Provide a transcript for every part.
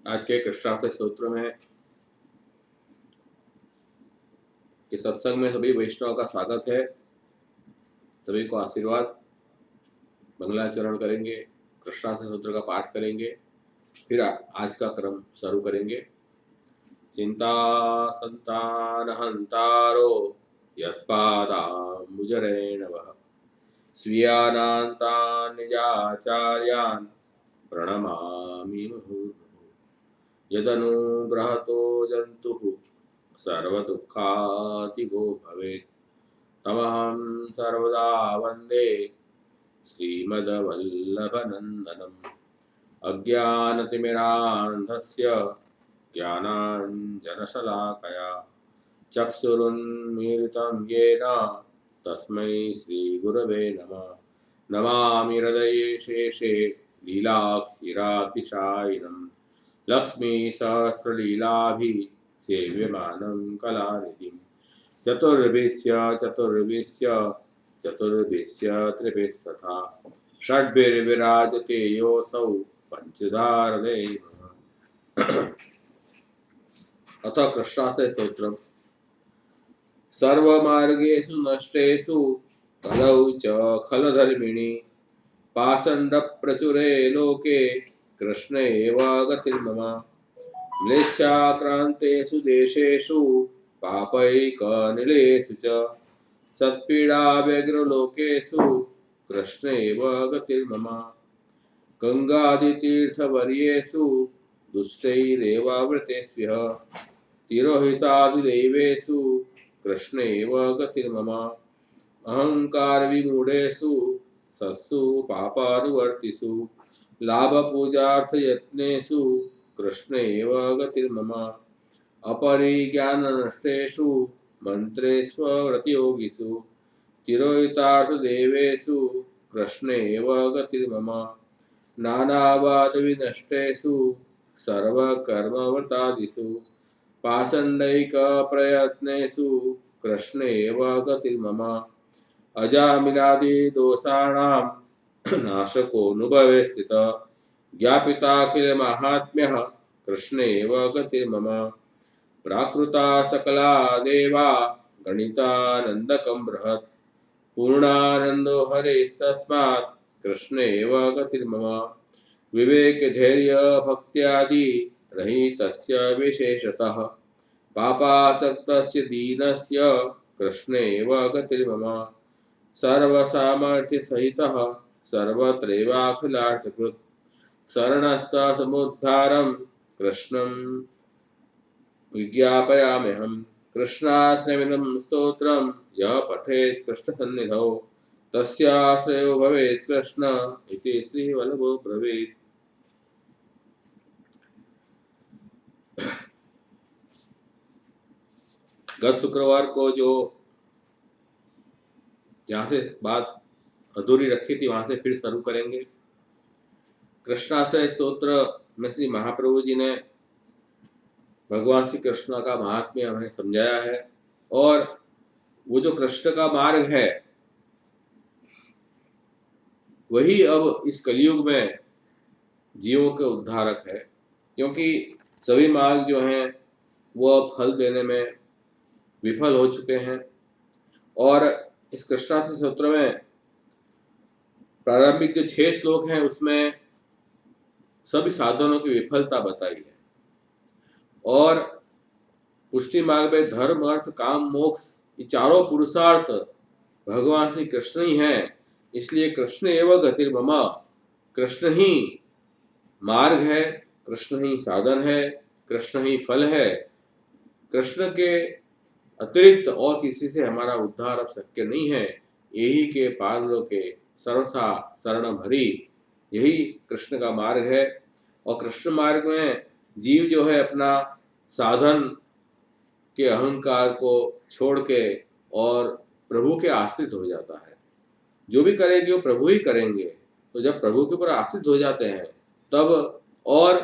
आज के कृष्णार्थ सूत्र में इस सत्संग में सभी वैष्णव का स्वागत है। सभी को आशीर्वाद। मंगलाचरण करेंगे, कृष्णार्थ सूत्र का पाठ करेंगे, फिर आज का क्रम शुरू करेंगे। चिंता संतान हंतारो यत्पादाम्बुजरेणवः स्वीयानान्तान् निजाचार्यान् प्रणमामि मुहुर्मुहुः। यदनुग्रहतो जन्तुः सर्वदुःखातिगो भवेत् तमहं सर्वदा वन्दे श्रीमद्वल्लभनन्दनम्। अज्ञानतिमिरान्धस्य ज्ञानाञ्जनशलाकया चक्षुरुन्मीलितं येन तस्मै श्रीगुरवे नमः। नमामि हृदये शेषे लीलाक्षीराब्धिशायिनं लक्ष्मीसहस्रलीलाभिः सेव्यमानं कलानिधिं। चतुर्भिश्च त्रिभिस्तथा षड्भिर्विराजते योऽसौ पञ्चधारदेव। अथ कृष्णार्थ स्तोत्रम्। सर्वमार्गेषु नष्टेषु कलौ च खलधर्मिणि पाषण्डप्रचुरे लोके कृष्ण एव गतिर्मम। म्लेच्छाक्रान्तेषु देशेषु पापैकनिलेषु च सत्पीडाव्यग्रलोकेषु कृष्ण एव गतिर्मम। गंगादितीर्थवर्येषु दुष्टैरेवावृतेष्वः तिरोहितादिदेवेषु कृष्ण एव गतिर्मम। अहंकारविमूढेषु सत्सु पापानुवर्तिषु लाभपूजार्थयत्नेषु कृष्ण एव गतिर्मम। अपरिज्ञाननष्टेषु मन्त्रेष्वव्रतयोगिषु तिरोहितार्थदेवेषु कृष्ण एव गतिर्मम। नानावादविनष्टेषु सर्वकर्मव्रतादिषु पाषण्डैकप्रयत्नेषु कृष्ण एव गतिर्मम। अजामिलादिदोषाणां नाशकोऽनुभवे स्थितः ज्ञापिताखिलमाहात्म्यः कृष्ण एव गतिर्मम। प्राकृता सकला देवा गणितानन्दकं बृहत् पूर्णानन्दो हरेस्तस्मात् कृष्ण एव गतिर्मम। विवेकधैर्यभक्त्यादि रहितस्य विशेषतः पापासक्तस्य दीनस्य कृष्ण एव गतिर्मम। सर्वसामर्थ्यसहितः सर्वत्रैवाखिलार्थकृत् शरणस्थसमुद्धारं कृष्णं विज्ञापयाम्यहम्। कृष्णाश्रयमिदं स्तोत्रं यः पठेत् कृष्णसन्निधौ तस्याश्रयो भवेत् कृष्ण इति श्रीवल्लभो ब्रवीत्। गत शुक्रवार को जो जहाँ से बात अधूरी रखी थी वहां से फिर शुरू करेंगे। कृष्णाश्रय स्तोत्र में श्री महाप्रभु जी ने भगवान श्री कृष्ण का महात्म्य हमें समझाया है और वो जो कृष्ण का मार्ग है वही अब इस कलयुग में जीवों के उद्धारक है, क्योंकि सभी मार्ग जो हैं वो अब फल देने में विफल हो चुके हैं। और इस कृष्णार्थ स्तोत्र में प्रारंभिक जो 6 श्लोक हैं उसमें सभी साधनों की विफलता बताई है और पुष्टि मार्ग में धर्म अर्थ काम मोक्ष ये चारों पुरुषार्थ भगवान श्री कृष्ण ही हैं। इसलिए कृष्ण एवं गतिर्मम, कृष्ण ही मार्ग है, कृष्ण ही साधन है, कृष्ण ही फल है। कृष्ण के अतिरिक्त और किसी से हमारा उद्धार अब शक्य नहीं है। यही के पारलों के सर्वथा शरणम हरि, यही कृष्ण का मार्ग है। और कृष्ण मार्ग में जीव जो है अपना साधन के अहंकार को छोड़ के और प्रभु के आश्रित हो जाता है। जो भी करेंगे वो प्रभु ही करेंगे। तो जब प्रभु के ऊपर आश्रित हो जाते हैं तब और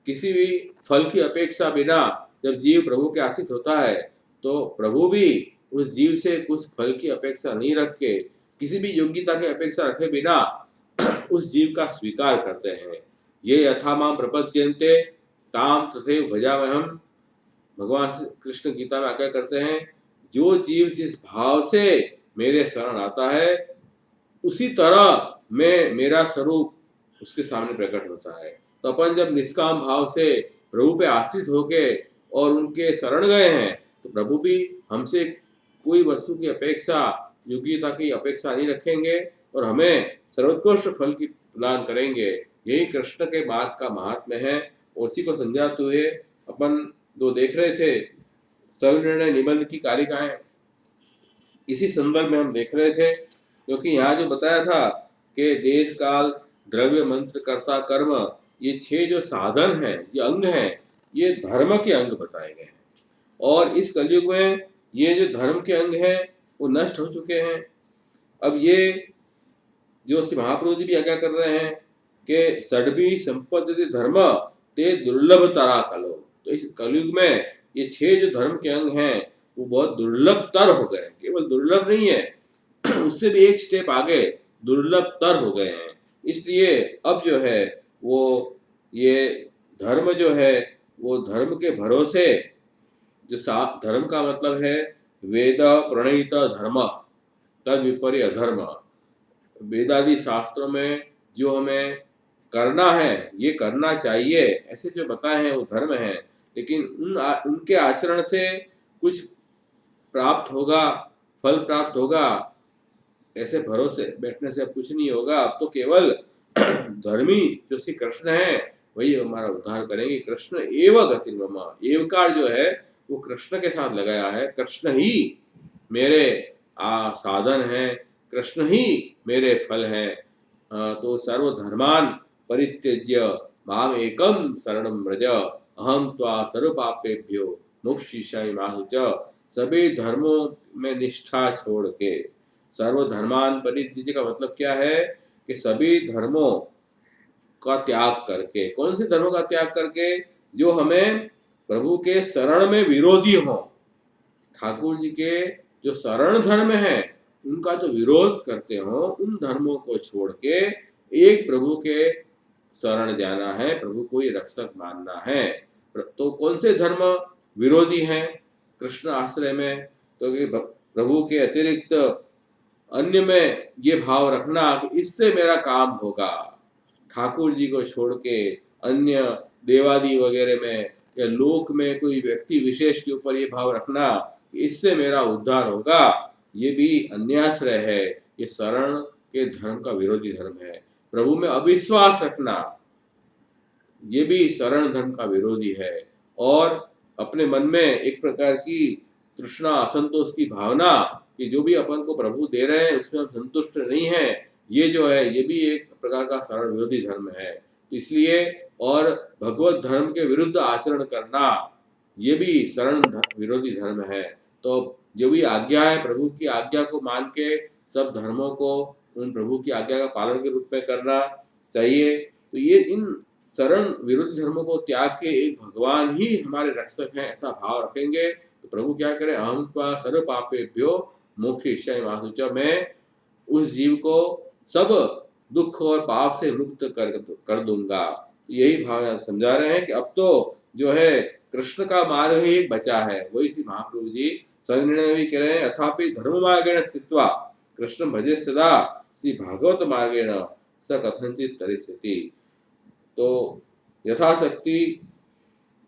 किसी भी फल की अपेक्षा बिना जब जीव प्रभु के आश्रित होता है तो प्रभु भी उस जीव से कुछ फल की अपेक्षा नहीं रख के किसी भी योग्यता की अपेक्षा रखे बिना उस जीव का स्वीकार करते हैं। ये यथा मां प्रपद्यन्ते ताम तथैव भजाम्यहम्। भगवान श्री कृष्ण गीता में आज्ञा करते हैं, जो जीव जिस भाव से मेरे शरण आता है उसी तरह मेरा स्वरूप उसके सामने प्रकट होता है। तो अपन जब निष्काम भाव से प्रभु पे आश्रित होके और उनके शरण गए हैं तो प्रभु भी हमसे कोई वस्तु की अपेक्षा, योग्यता की अपेक्षा नहीं रखेंगे और हमें सर्वोत्कृष्ट फल की प्रदान करेंगे। यही कृष्ण के मार्ग का महात्म्य है। और उसी को समझाते हुए अपन जो देख रहे थे सविनय निबंध की कारिकाएं, इसी संदर्भ में हम देख रहे थे, क्योंकि यहाँ जो बताया था कि देश काल द्रव्य मंत्र कर्ता कर्म, ये 6 जो साधन हैं, ये अंग हैं, ये धर्म के अंग बताए गए हैं। और इस कलयुग में ये जो धर्म के अंग हैं वो नष्ट हो चुके हैं। अब ये जो श्री महाप्रभु जी भी आज्ञा कर रहे हैं कि षड्भी संपद्यते धर्म ते दुर्लभ तरा कलो। तो इस कलयुग में ये 6 जो धर्म के अंग हैं वो बहुत दुर्लभ तर हो गए। केवल दुर्लभ नहीं है, उससे भी एक स्टेप आगे दुर्लभ तर हो गए हैं। इसलिए अब जो है वो ये धर्म जो है वो धर्म के भरोसे, जो धर्म का मतलब है वेद प्रणीत धर्म तद विपरीत अधर्म। वेदादि शास्त्रों में जो हमें करना है, ये करना चाहिए, ऐसे जो बताए हैं वो धर्म है। लेकिन उनके आचरण से कुछ प्राप्त होगा, फल प्राप्त होगा, ऐसे भरोसे बैठने से अब कुछ नहीं होगा। अब तो केवल धर्मी जो श्री कृष्ण है वही हमारा उद्धार करेंगे। कृष्ण एव गति मम, एवकार जो है वो कृष्ण के साथ लगाया है। कृष्ण ही मेरे साधन है, कृष्ण ही मेरे फल है। तो सर्वधर्मान परित्यज्य माम एकम शरणं व्रज अहम त्वा सर्व पापेभ्यो मोक्षयिष्यामि मा शुच। सभी धर्मों में निष्ठा छोड़ के, सर्वधर्मान परित्यज्य का मतलब क्या है कि सभी धर्मों का त्याग करके। कौन से धर्मों का त्याग करके? जो हमें प्रभु के शरण में विरोधी हो। ठाकुर जी के जो शरण धर्म है उनका जो विरोध करते हो, उन धर्मों को छोड़ के एक प्रभु के शरण जाना है, प्रभु को ही रक्षक मानना है। तो कौन से धर्म विरोधी हैं कृष्ण आश्रय में? तो प्रभु के अतिरिक्त अन्य में ये भाव रखना कि इससे मेरा काम होगा। ठाकुर जी को छोड़ के अन्य देवादी वगैरह में या लोक में कोई व्यक्ति विशेष के ऊपर ये भाव रखना कि इससे मेरा उद्धार होगा, ये भी अन्याश्रय है। ये शरण के धर्म का विरोधी धर्म है। प्रभु में अविश्वास रखना, ये भी शरण धर्म का विरोधी है। और अपने मन में एक प्रकार की तृष्णा, असंतोष की भावना कि जो भी अपन को प्रभु दे रहे हैं उसमें हम संतुष्ट नहीं है, ये जो है ये भी एक प्रकार का शरण विरोधी धर्म है। इसलिए और भगवत धर्म के विरुद्ध आचरण करना, ये भी शरण विरोधी धर्म है। तो जो भी आज्ञा है प्रभु की आज्ञा को मान के सब धर्मों को उन प्रभु की आज्ञा का पालन के रूप में करना चाहिए। तो ये इन शरण विरोधी धर्मों को त्याग के एक भगवान ही हमारे रक्षक हैं ऐसा भाव रखेंगे तो प्रभु क्या करें, अहम त्वा सर्व पापेभ्यो मोक्षयिष्यामि मा शुच। मैं उस जीव को सब दुख और पाप से मुक्त कर दूंगा। यही भाव समझा रहे हैं कि अब तो जो है कृष्ण का मार्ग ही एक बचा है। वही श्री महाप्रभु जी सविनय में भी कह रहे हैं, अथापि धर्म मार्गेण स्थित्वा कृष्ण भजे सदा श्री भागवत मार्गेण स कथंचित तरिष्यति। तो यथाशक्ति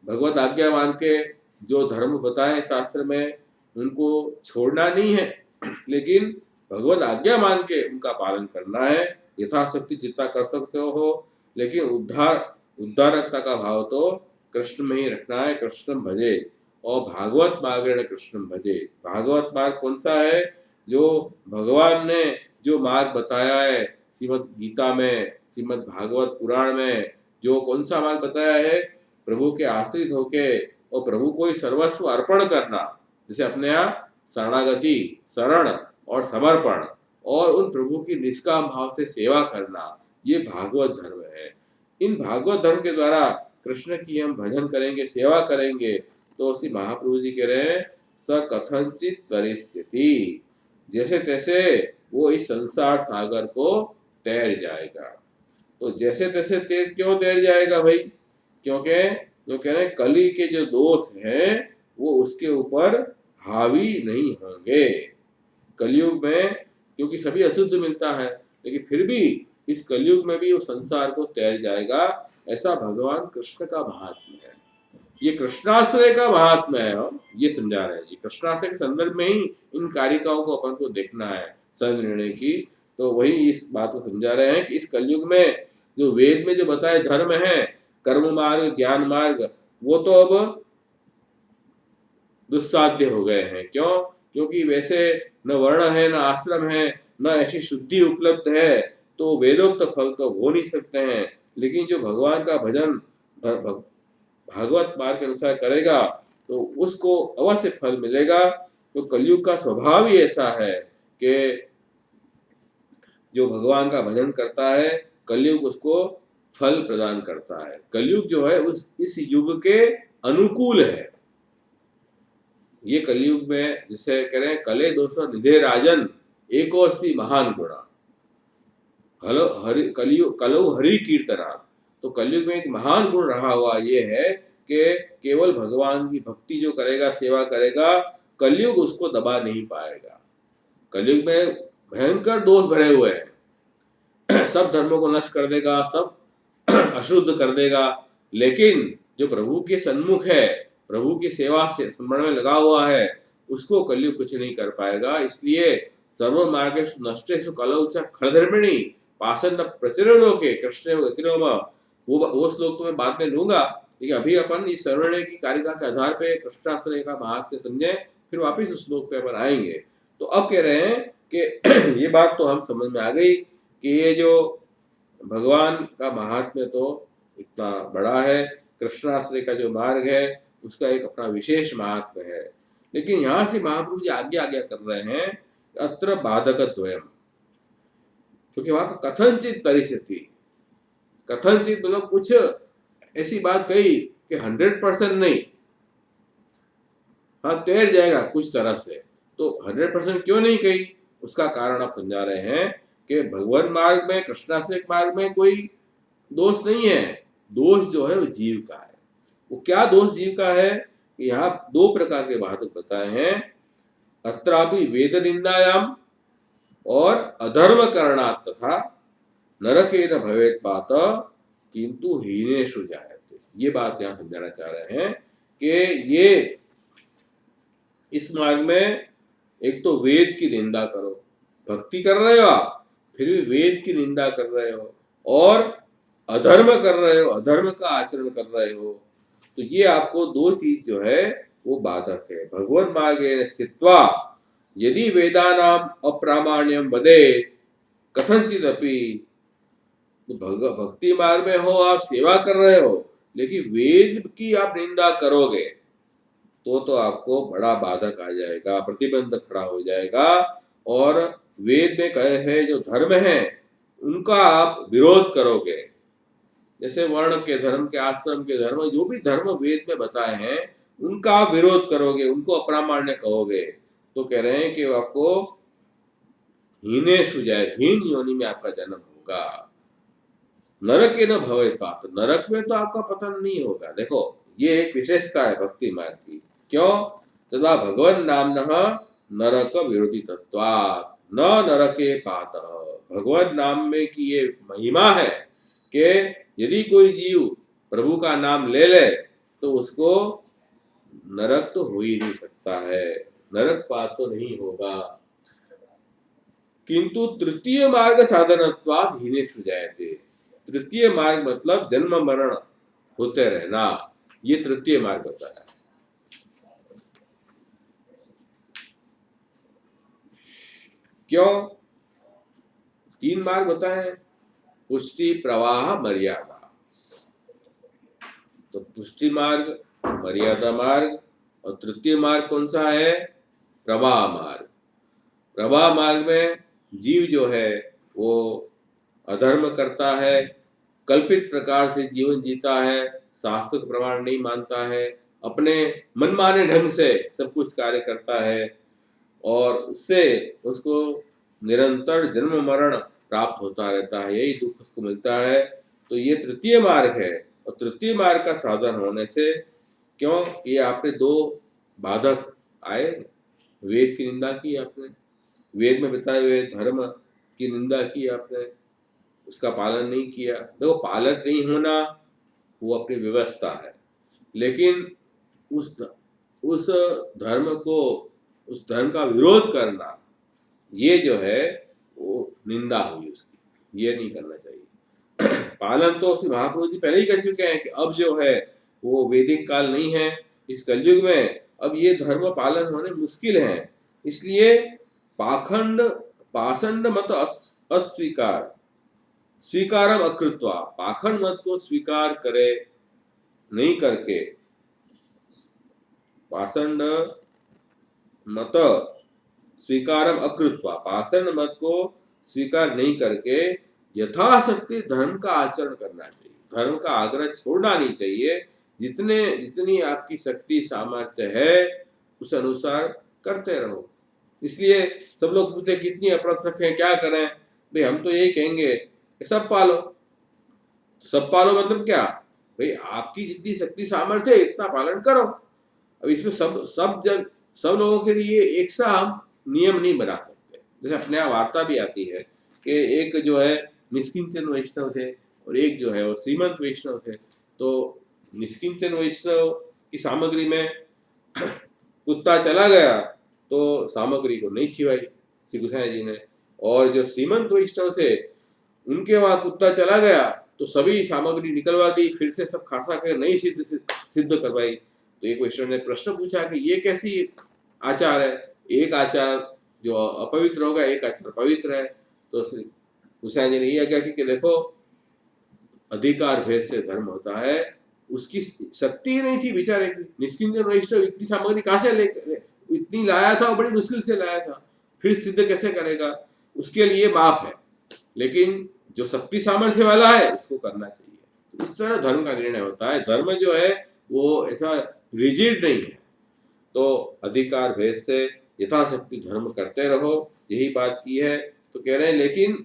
भगवत आज्ञा मान के जो धर्म बताए शास्त्र में उनको छोड़ना नहीं है, लेकिन भगवत आज्ञा मान के उनका पालन करना है। यथाशक्ति जितना कर सकते हो, लेकिन उद्धारकता का भाव तो कृष्ण में ही रखना है। कृष्ण भजे और भागवत मार्गेण कृष्ण भजे। भागवत मार्ग कौन सा है? जो भगवान ने जो मार्ग बताया है श्रीमद् गीता में, श्रीमद् भागवत पुराण में जो कौन सा मार्ग बताया है, प्रभु के आश्रित होके और प्रभु को ही सर्वस्व अर्पण करना। जैसे अपने यहाँ शरणागति, शरण और समर्पण, और उन प्रभु की निष्काम भाव से सेवा करना, ये भागवत धर्म है। इन भागवत धर्म के द्वारा कृष्ण की हम भजन करेंगे, सेवा करेंगे, तो श्री महाप्रभु जी कह रहे हैं स कथंचित तरिष्यति, जैसे तैसे वो इस संसार सागर को तैर जाएगा। तो जैसे तैसे क्यों तैर जाएगा भाई? क्योंकि जो कह रहे हैं कली के जो दोष हैं वो उसके ऊपर हावी नहीं होंगे। कलयुग में क्योंकि सभी अशुद्ध मिलता है, लेकिन फिर भी इस कलयुग में भी वो संसार को तैर जाएगा, ऐसा भगवान कृष्ण का महात्म्य है। ये कृष्णाश्रय का महात्म्य है, हम ये समझा रहे हैं जी। कृष्णाश्रय के संदर्भ में ही इन कारिकाओं को अपन को देखना है सनिर्णय की। तो वही इस बात को समझा रहे हैं कि इस कलयुग में जो वेद में जो बताए धर्म है, कर्म मार्ग, ज्ञान मार्ग, वो तो अब दुस्साध्य हो गए हैं। क्यों? क्योंकि वैसे न वर्ण है, न आश्रम है, न ऐसी शुद्धि उपलब्ध है, तो वेदोक्त फल तो हो नहीं सकते हैं। लेकिन जो भगवान का भजन भागवत मार्ग के अनुसार करेगा तो उसको अवश्य फल मिलेगा। तो कलयुग का स्वभाव ही ऐसा है कि जो भगवान का भजन करता है, कलयुग उसको फल प्रदान करता है। कलयुग जो है उस इस युग के अनुकूल है। ये कलयुग में जिसे कह रहे हैं कले दोषो निधे राजन एको अस्ति महान गुणा हलो हरि कलयुग कलो हरि कीर्तना। तो कलयुग में एक महान गुण रहा हुआ ये है कि केवल भगवान की भक्ति जो करेगा, सेवा करेगा, कलयुग उसको दबा नहीं पाएगा। कलयुग में भयंकर दोष भरे हुए हैं सब धर्मों को नष्ट कर देगा, सब अशुद्ध कर देगा, लेकिन जो प्रभु के सन्मुख है, प्रभु की सेवा से स्मरण में लगा हुआ है, उसको कलयुग कुछ नहीं कर पाएगा। इसलिए सर्व मार्गेषु नष्टेषु कलौ च खलधर्मिणी पाषण्ड प्रचुरनो के कृष्ण गतिनो वो श्लोक तो मैं बाद में लूंगा, लेकिन अभी अपन इस सर्वणय की कारिका के आधार पे कृष्णाश्रय का महात्म्य समझे, फिर वापिस उस श्लोक पे अपन आएंगे। तो अब कह रहे हैं कि ये बात तो हम समझ में आ गई कि ये जो भगवान का महात्म्य तो इतना बड़ा है, कृष्णाश्रय का जो मार्ग है उसका एक अपना विशेष महात्म्य है। लेकिन यहाँ से महाप्रभु जी आज्ञा कर रहे हैं अत्र बाधकत्वयम्, क्योंकि वहां का कथनचित तरिष्यति, कथनचित मतलब कुछ ऐसी बात कही कि 100% नहीं, हाँ तैर जाएगा कुछ तरह से। तो 100% क्यों नहीं कही, उसका कारण आप समझा रहे हैं कि भगवान मार्ग में, कृष्णाश्रय मार्ग में कोई दोष नहीं है। दोष जो है वो जीव का है। वो क्या दोष जीव का है? यहाँ दो प्रकार के बाधक बताए हैं। अत्रापि वेद निंदायाम और अधर्म करणात् तथा नरके न भवेत पात किंतु हीनेषु जायते। ये बात यहाँ समझाना चाह रहे हैं कि ये इस मार्ग में एक तो वेद की निंदा करो, भक्ति कर रहे हो आप, फिर भी वेद की निंदा कर रहे हो, और अधर्म कर रहे हो, अधर्म का आचरण कर रहे हो, तो ये आपको दो चीज जो है वो बाधक है। भगवत मार्गे स्थित्वा यदि वेदानाम अप्रामाण्यम वदेत कथनचित अपि, भक्ति मार्ग में हो, आप सेवा कर रहे हो, लेकिन वेद की आप निंदा करोगे तो आपको बड़ा बाधक आ जाएगा, प्रतिबंध खड़ा हो जाएगा। और वेद में कहे हैं जो धर्म है उनका आप विरोध करोगे, जैसे वर्ण के धर्म के, आश्रम के धर्म, जो भी धर्म वेद में बताए हैं उनका आप विरोध करोगे, उनको अप्रामाण्य कहोगे, तो कह रहे हैं कि आपको हीनेषु जाए, हीन योनि में आपका जन्म होगा। नरक न भवे पाप, नरक में तो आपका पतन नहीं होगा। देखो ये एक विशेषता है भक्ति मार्ग की। क्यों? तथा भगवान नामनः नरक विरोधी तत्वात् न नरके पातः। भगवत नाम में की ये महिमा है कि यदि कोई जीव प्रभु का नाम ले ले तो उसको नरक तो हो ही नहीं सकता है, नरक पात तो नहीं होगा। किंतु तृतीय मार्ग साधनत्वात् हीनेषु जायते। तृतीय मार्ग मतलब जन्म मरण होते रहना, ये तृतीय मार्ग होता है। क्यों? तीन मार्ग होता है, पुष्टि, प्रवाह, मर्यादा। तो पुष्टि मार्ग, मर्यादा मार्ग, और तृतीय मार्ग कौन सा है? प्रवाह मार्ग। प्रवाह मार्ग में जीव जो है वो अधर्म करता है, कल्पित प्रकार से जीवन जीता है, शास्त्र प्रमाण नहीं मानता है, अपने मनमाने ढंग से सब कुछ कार्य करता है, और उससे उसको निरंतर जन्म मरण प्राप्त होता रहता है, यही दुख उसको मिलता है। तो ये तृतीय मार्ग है। और तृतीय मार्ग का साधन होने से, क्यों, ये आपने दो बाधक आए, वेद की निंदा की आपने, वेद में बताए हुए धर्म की निंदा की आपने, उसका पालन नहीं किया। देखो, पालन नहीं होना वो अपनी व्यवस्था है, लेकिन उस धर्म को, उस धर्म का विरोध करना, ये जो है वो निंदा हुई उसकी, ये नहीं करना चाहिए। पालन तो श्री महापुरुष जी पहले ही कर चुके हैं कि अब जो है वो वैदिक काल नहीं है, इस कलयुग में अब ये धर्म पालन होने मुश्किल है। इसलिए पाखंड पाषंड मत अस्वीकार, स्वीकारम अकृत्वा, पाखंड मत को स्वीकार करे नहीं करके, पाषंड मत स्वीकारम अकृत्वा, पाषाण मत को स्वीकार नहीं करके यथाशक्ति धर्म का आचरण करना चाहिए, धर्म का आग्रह छोड़ना नहीं चाहिए। जितनी आपकी शक्ति सामर्थ्य है उस अनुसार करते रहो। इसलिए सब लोग पूछते कितनी अप्रसन्न है, क्या करें भाई, हम तो यही कहेंगे कि सब पालो। सब पालो मतलब क्या भाई, आपकी जितनी शक्ति सामर्थ्य है इतना पालन करो। अब इसमें सब लोगों के लिए एक सा हम नियम नहीं बना सकते। जैसे अपने यहाँ वार्ता भी आती है कि एक जो है निष्किंचन वैष्णव थे और एक जो है वो श्रीमंत वैष्णव थे। तो निष्किंचन वैष्णव की सामग्री में कुत्ता चला गया तो सामग्री को नहीं छिवाई श्री गोसाई जी ने, और जो श्रीमंत वैष्णव थे उनके वहां कुत्ता चला गया तो सभी सामग्री निकलवा दी, फिर से सब खासा कर नहीं सिद्ध करवाई। तो एक वैष्णव ने प्रश्न पूछा कि ये कैसी आचार है, एक आचार जो अपवित्र होगा, एक आचार पवित्र है। तो श्री गोसाई जी ने यह आज्ञा की कि देखो, अधिकार भेद से धर्म होता है। उसकी शक्ति ही नहीं थी बेचारे की, निष्किंचन वैष्णव इतनी सामग्री कहाँ से लेकर, इतनी लाया था, बड़ी मुश्किल से लाया था, फिर सिद्ध कैसे करेगा, उसके लिए माफ है। लेकिन जो शक्ति सामर्थ्य वाला है उसको करना चाहिए। इस तरह धर्म का निर्णय होता है। धर्म जो है वो ऐसा रिजिड नहीं है। तो अधिकार भेद से यथाशक्ति धर्म करते रहो, यही बात की है। तो कह रहे हैं लेकिन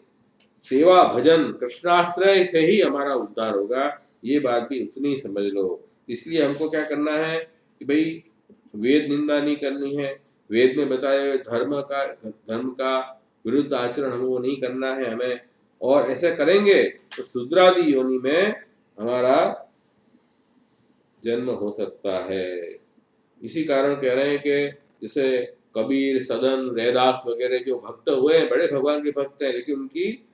सेवा भजन कृष्णाश्रय से ही हमारा उद्धार होगा, ये बात भी उतनी समझ लो। इसलिए हमको क्या करना है कि भाई वेद निंदा नहीं करनी है, वेद में बताए हुए धर्म का विरुद्ध आचरण हमको नहीं करना है हमें। और ऐसे करेंगे तो शूद्रादि योनि में हमारा जन्म हो सकता है। इसी कारण कह रहे हैं कि जैसे कबीर, सदन, रैदास वगैरह जो भक्त हुए हैं, बड़े भगवान के भक्त हैं, लेकिन उनकी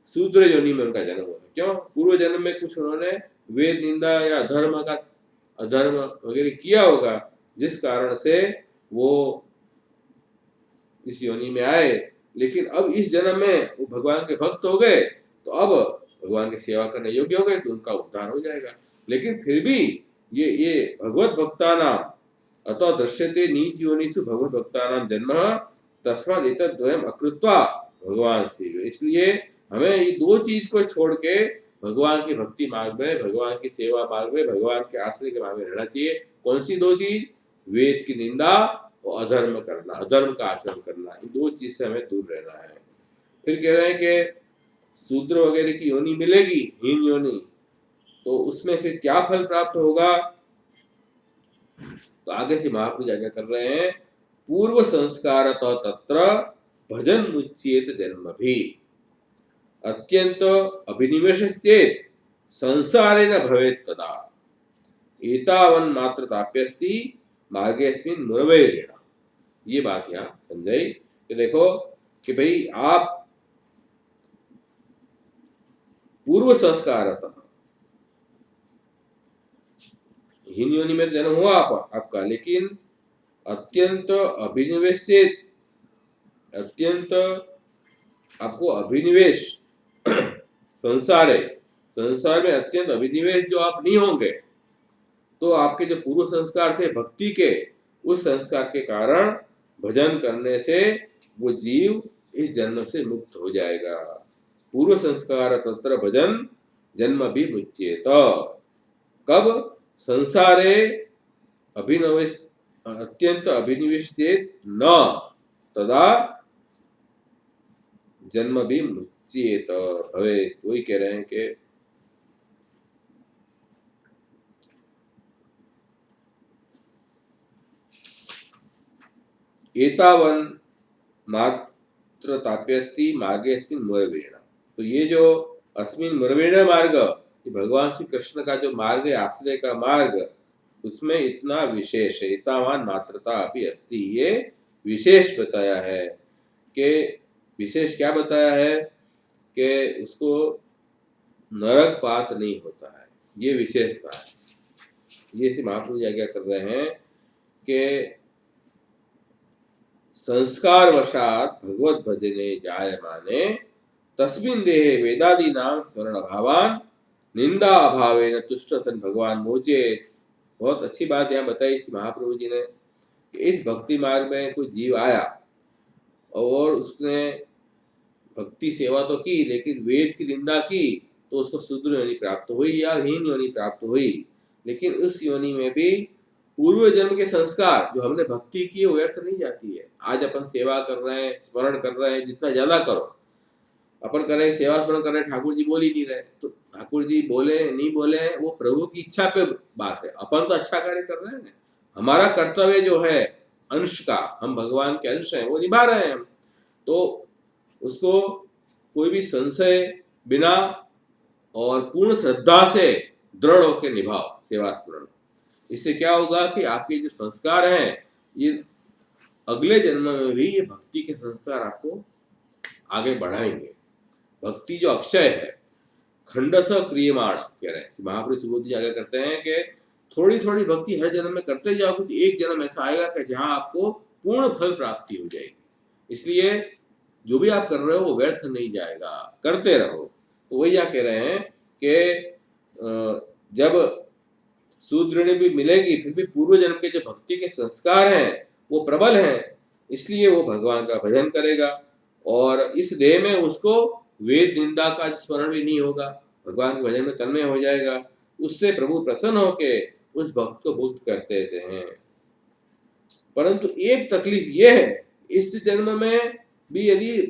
शूद्र योनि में उनका जन्म हुआ। क्यों? पूर्व जन्म में कुछ उन्होंने वेद निंदा या अधर्म वगैरह किया होगा, जिस कारण से वो इस योनि में आए। लेकिन अब इस जन्म में वो भगवान के भक्त हो गए तो अब भगवान की सेवा करने योग्य हो गए तो उनका उद्धार हो जाएगा। लेकिन फिर भी ये भगवत भक्तानाम अतः दृश्यते नीच योनिषु भगवत भक्तानाम जन्म तस्मात् एतद्द्वयम् अकृत्वा भगवान से। इसलिए हमें ये दो चीज को छोड़ के भगवान की भक्ति मार्ग में, भगवान की सेवा मार्ग में, भगवान के आश्रय के मार्ग में रहना चाहिए। कौन सी दो चीज? वेद की निंदा और अधर्म करना, अधर्म का आचरण करना, इन दो चीज से हमें दूर रहना है। फिर कह रहे हैं कि शूद्र वगैरह की योनि मिलेगी, हीन योनि, तो उसमें फिर क्या फल प्राप्त होगा? तो आगे से महाप्रभु आज्ञा कर रहे हैं, पूर्व संस्कार तत्र भजन मुच्येत जन्म भी अत्यंत अभिनिवेश चेत संसारे न भवेत तदा एतावन मात्र ताप्यस्ति मार्गेस्मिन् मुरवैरेण। ये बात यहाँ समझाई कि देखो कि भाई आप पूर्व संस्कारतः हीन योनि में जन्म हुआ आपका, लेकिन अत्यंत अभिनिवेश से, अत्यंत आपको अभिनिवेश संसार में अत्यंत अभिनिवेश जो आप नहीं होंगे, तो आपके जो पूर्व संस्कार थे भक्ति के, उस संस्कार के कारण भजन करने से वो जीव इस जन्म से मुक्त हो जाएगा। पूर्व संस्कार तत्र भजन जन्म भी मुच्येत। कब? संसारे अभिनिवेश अत्यंत अभिनिवेश चेत न तदा जन्म भी मुच्येत भवे। वही कह रहे हैं कि एतावन मात्र ताप्यस्ति मार्गेस्मिन् मुरवीण। तो ये जो अस्मिन् मुरवीण मार्ग, भगवान श्री कृष्ण का जो मार्ग है, आश्रय का मार्ग, उसमें इतना विशेष है। एतावान मात्रता अपि अस्ति, ये विशेष बताया है। कि विशेष क्या बताया है? कि उसको नरक पात नहीं होता है, ये विशेषता है। ये से महाप्रभु जी आज्ञा कर रहे हैं कि संस्कार वशात भगवत भजने जायमाने तस्मिन् देहे वेदादि नाम स्मरण अभावान निंदा अभावेन तुष्ट सन भगवान मोचे। बहुत अच्छी बात यहाँ बताई इस महाप्रभु जी ने। इस भक्ति मार्ग में कोई जीव आया और उसने भक्ति सेवा तो की, लेकिन वेद की निंदा की, तो उसको शूद्र योनि प्राप्त हुई या हीन योनि प्राप्त हुई। लेकिन उस योनि में भी पूर्व जन्म के संस्कार जो हमने भक्ति की वो व्यर्थ नहीं जाती है। आज अपन सेवा कर रहे हैं, स्मरण कर रहे हैं, जितना ज्यादा करो। अपन कर रहे सेवा स्मरण कर रहे, ठाकुर जी बोल ही नहीं रहे, तो ठाकुर जी बोले नहीं बोले वो प्रभु की इच्छा पे बात है। अपन तो अच्छा कार्य कर रहे हैं, हमारा कर्तव्य जो है अंश का, हम भगवान के अंश हैं, वो निभा रहे हैं हम। तो उसको कोई भी संशय बिना और पूर्ण श्रद्धा से दृढ़ होकर निभाओ सेवा स्मरण। इससे क्या होगा कि आपके जो संस्कार हैं, ये अगले जन्म में भी ये भक्ति के संस्कार आपको आगे बढ़ाएंगे। भक्ति जो अक्षय है, खंडस क्रियमाण कह रहे हैं महापुरुष सुबोध जी आगे करते हैं कि थोड़ी थोड़ी भक्ति हर जन्म में करते जाओगे तो एक जन्म ऐसा आएगा कि जहां आपको पूर्ण फल प्राप्ति हो जाएगी। इसलिए जो भी आप कर रहे हो वो व्यर्थ नहीं जाएगा, करते रहो। तो वही यहाँ कह रहे हैं कि जब शूद्रणी भी मिलेगी फिर भी पूर्व जन्म के जो भक्ति के संस्कार हैं वो प्रबल हैं, इसलिए वो भगवान का भजन करेगा। और इस देह में उसको वेद निंदा का स्मरण भी नहीं होगा, भगवान के भजन में तन्मय हो जाएगा। उससे प्रभु प्रसन्न होके उस भक्त को मुक्त करते हैं। परंतु एक तकलीफ ये है, इस जन्म में भी यदि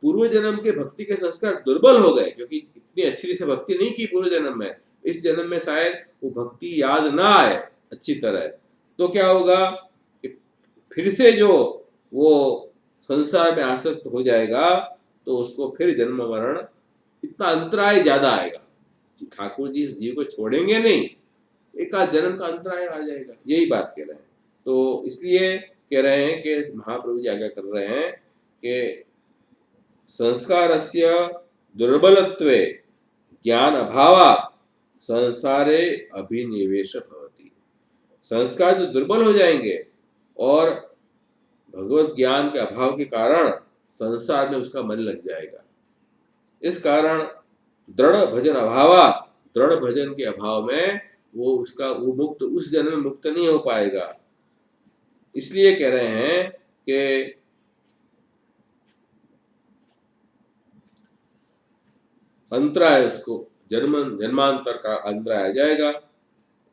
पूर्व जन्म के भक्ति के संस्कार दुर्बल हो गए, क्योंकि इतनी अच्छी से भक्ति नहीं की पूर्व जन्म में, इस जन्म में शायद वो भक्ति याद ना आए अच्छी तरह, तो क्या होगा कि फिर से जो वो संसार में आसक्त हो जाएगा, तो उसको फिर जन्म मरण इतना अंतराय ज्यादा आएगा। ठाकुर जी जीव को छोड़ेंगे नहीं, एक आध जन्म का अंतराय आ जाएगा। यही बात कह रहे हैं। तो इसलिए कह रहे हैं कि महाप्रभु जी आज्ञा कर रहे हैं कि संस्कारस्य दुर्बलत्वे ज्ञान अभावात् संसारे अभिनिवेश भवति। संस्कार जो दुर्बल हो जाएंगे और भगवत ज्ञान के अभाव के कारण संसार में उसका मन लग जाएगा। इस कारण दृढ़ भजन अभावात्, दृढ़ भजन के अभाव में वो मुक्त, उस जन्म में मुक्त नहीं हो पाएगा। इसलिए कह रहे हैं कि अंतराय, उसको जन्मांतर का अंतराय आ जाएगा।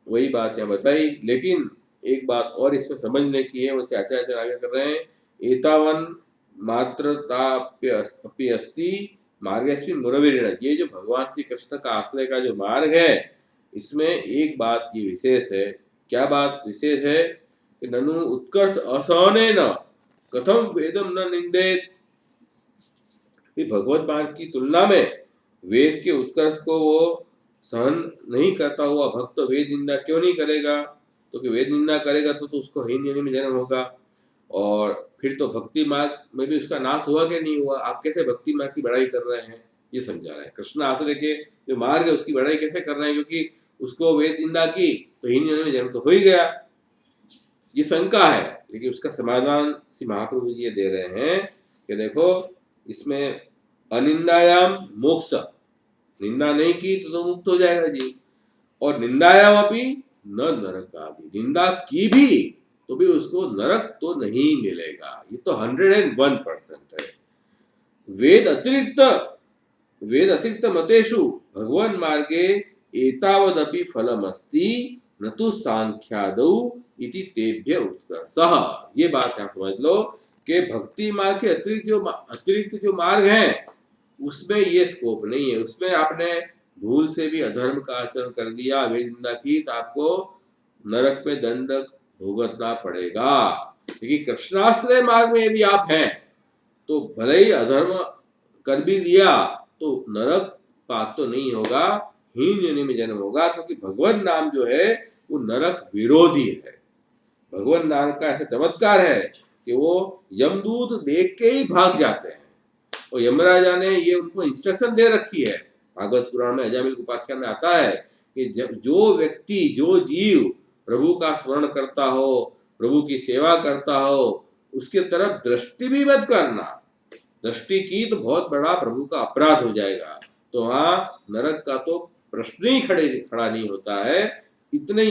वही बात यहाँ बताई। लेकिन एक बात और इसमें समझने की है, वैसे आचार्य आगे कर रहे हैं, एतावन मात्रताप्य अस्ति मार्गेस्मिन् मुरवीरेण। ये जो भगवान श्री कृष्ण का आश्रय का जो मार्ग है, इसमें एक बात ये विशेष है। क्या बात विशेष है? कि ननु उत्कर्ष असहनेन कथम वेदम न निंदेत। भगवत मार्ग की तुलना में वेद के उत्कर्ष को वो सहन नहीं करता हुआ भक्त वेद निंदा क्यों नहीं करेगा? तो कि वेद निंदा करेगा तो उसको हीन योनि में जन्म होगा, और फिर तो भक्ति मार्ग में भी उसका नाश हुआ कि नहीं हुआ। आप कैसे भक्ति मार्ग की बढ़ाई कर रहे हैं, ये समझा रहे हैं। कृष्ण आश्रय के जो मार्ग है उसकी बढ़ाई कैसे कर रहे हैं? क्योंकि उसको वेद निंदा की तो हीन योनि में जन्म तो हो ही गया, ये शंका है। लेकिन उसका समाधान श्री महाप्रभु जी ये दे रहे हैं कि देखो, इसमें अनिंदायाम मोक्ष, निंदा नहीं की तो मुक्त हो जाएगा जी। और निंदायाम अपि न नरक आदि, निंदा की भी तो भी उसको नरक तो नहीं मिलेगा। ये तो 101% है। वेद अतिरिक्त मतेषु भगवान मार्गे एतावदपि फलमस्ति न तो सांख्यादौ इति तेभ्य उत्कर्षः। ये बात यहाँ समझ लो कि भक्ति मार्ग के अतिरिक्त जो मार्ग है उसमें ये स्कोप नहीं है। उसमें आपने भूल से भी अधर्म का आचरण कर दिया, वेद निंदा की, तो आपको नरक में दंड भुगतना पड़ेगा। लेकिन कृष्णाश्रय मार्ग में यदि आप हैं तो भले ही अधर्म कर भी दिया तो नरक पाप तो नहीं होगा, हीन योनि में जन्म होगा, क्योंकि भगवान नाम जो है वो नरक विरोधी है। भगवान नाम का ऐसा चमत्कार है कि वो यमदूत देख के ही भाग जाते हैं, और यमराजा ने ये उनको इंस्ट्रक्शन दे रखी है। भागवत पुराण में अजामिल उपाख्यान में आता है कि जो व्यक्ति, जो जीव प्रभु का स्मरण करता हो, प्रभु की सेवा करता हो, उसके तरफ दृष्टि भी मत करना। दृष्टि की तो बहुत बड़ा प्रभु का अपराध हो जाएगा, तो वहां नरक का तो प्रश्न ही खड़ा नहीं होता है। इतनी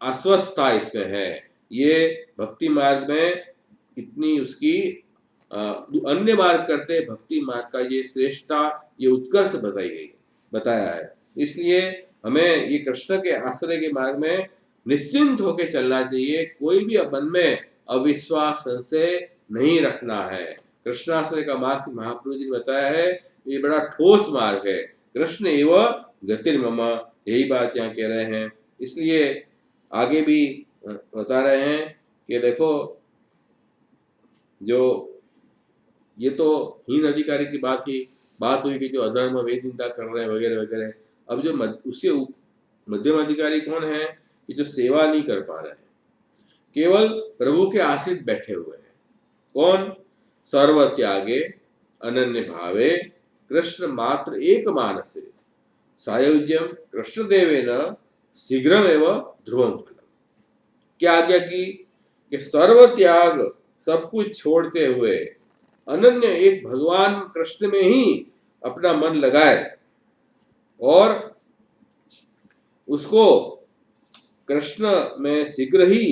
अस्वस्थता इसमें है। ये भक्ति मार्ग में इतनी उसकी अन्य मार्ग करते भक्ति मार्ग का ये श्रेष्ठता, ये उत्कर्ष बताया है। इसलिए हमें ये कृष्ण के आश्रय के मार्ग में निश्चिंत होकर चलना चाहिए। कोई भी मन में अविश्वास, संशय नहीं रखना है। कृष्णाश्रय का मार्ग से महाप्रभु जी ने बताया है, ये बड़ा ठोस मार्ग है। कृष्ण एवं गतिर्मम, यही बात यहाँ कह रहे हैं। इसलिए आगे भी बता रहे हैं कि देखो, जो ये तो हीन अधिकारी की बात हुई कि जो अधर्म वेद निंदा कर रहे हैं वगैरह वगैरह। अब जो उससे मध्यम अधिकारी कौन है कि जो सेवा नहीं कर पा रहे हैं, केवल प्रभु के आश्रित बैठे हुए हैं। कौन? सर्व त्यागे अनन्य भावे कृष्ण मात्र एक मानसे सायुज्यम कृष्ण देवेन शीघ्रमेव ध्रुवम फलम। क्या आज्ञा की कि सर्व त्याग, सब कुछ छोड़ते हुए अनन्य एक भगवान कृष्ण में ही अपना मन लगाए और उसको कृष्ण में शीघ्र ही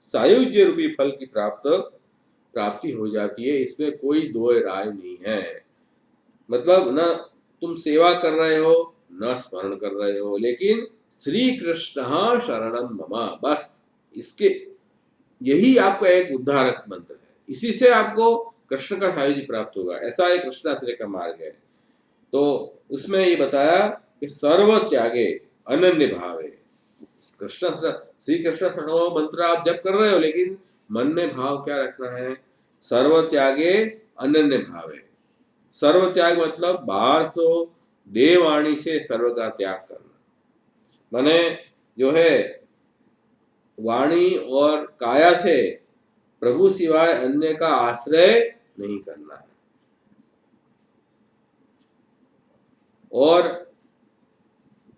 सायुज्य रूपी फल की प्राप्ति हो जाती है। इसमें कोई दो राय नहीं है। मतलब न तुम सेवा कर रहे हो, न स्मरण कर रहे हो, लेकिन श्री कृष्ण शरणम मम, बस इसके यही आपका एक उद्धारक मंत्र है। इसी से आपको कृष्ण का सायुज्य प्राप्त होगा। ऐसा एक कृष्णाश्रय का मार्ग है। तो उसमें ये बताया कि सर्व त्यागे अनन्य भावे कृष्ण, श्री कृष्ण शरणम मंत्र आप जप कर रहे हो, लेकिन मन में भाव क्या रखना है? सर्व त्यागे अनन्य भावे। सर्व त्याग मतलब बाहर सो देवाणी से सर्व का त्याग करना, माने जो है वाणी और काया से प्रभु सिवाय अन्य का आश्रय नहीं करना है, और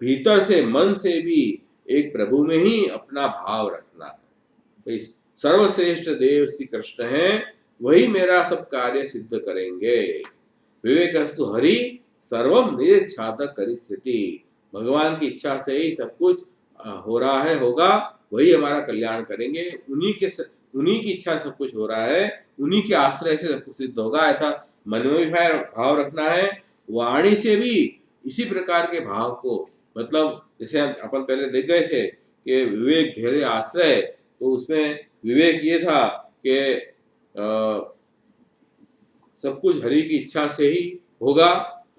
भीतर से मन से भी एक प्रभु में ही अपना भाव रखना है। तो सर्वश्रेष्ठ देव श्री कृष्ण हैं, वही मेरा सब कार्य सिद्ध करेंगे। विवेकस्तु हरि सर्वम निरच्छादक करिष्यति। भगवान की इच्छा से ही सब कुछ हो रहा है, होगा, वही हमारा कल्याण करेंगे। उन्हीं की इच्छा सब कुछ हो रहा है, उन्हीं के आश्रय से सब कुछ सिद्ध होगा, ऐसा मन में भी भाव रखना है। वाणी से भी इसी प्रकार के भाव को, मतलब जैसे अपन पहले देख गए थे कि विवेक धैर्य आश्रय, तो उसमें विवेक ये था कि सब कुछ हरि की इच्छा से ही होगा।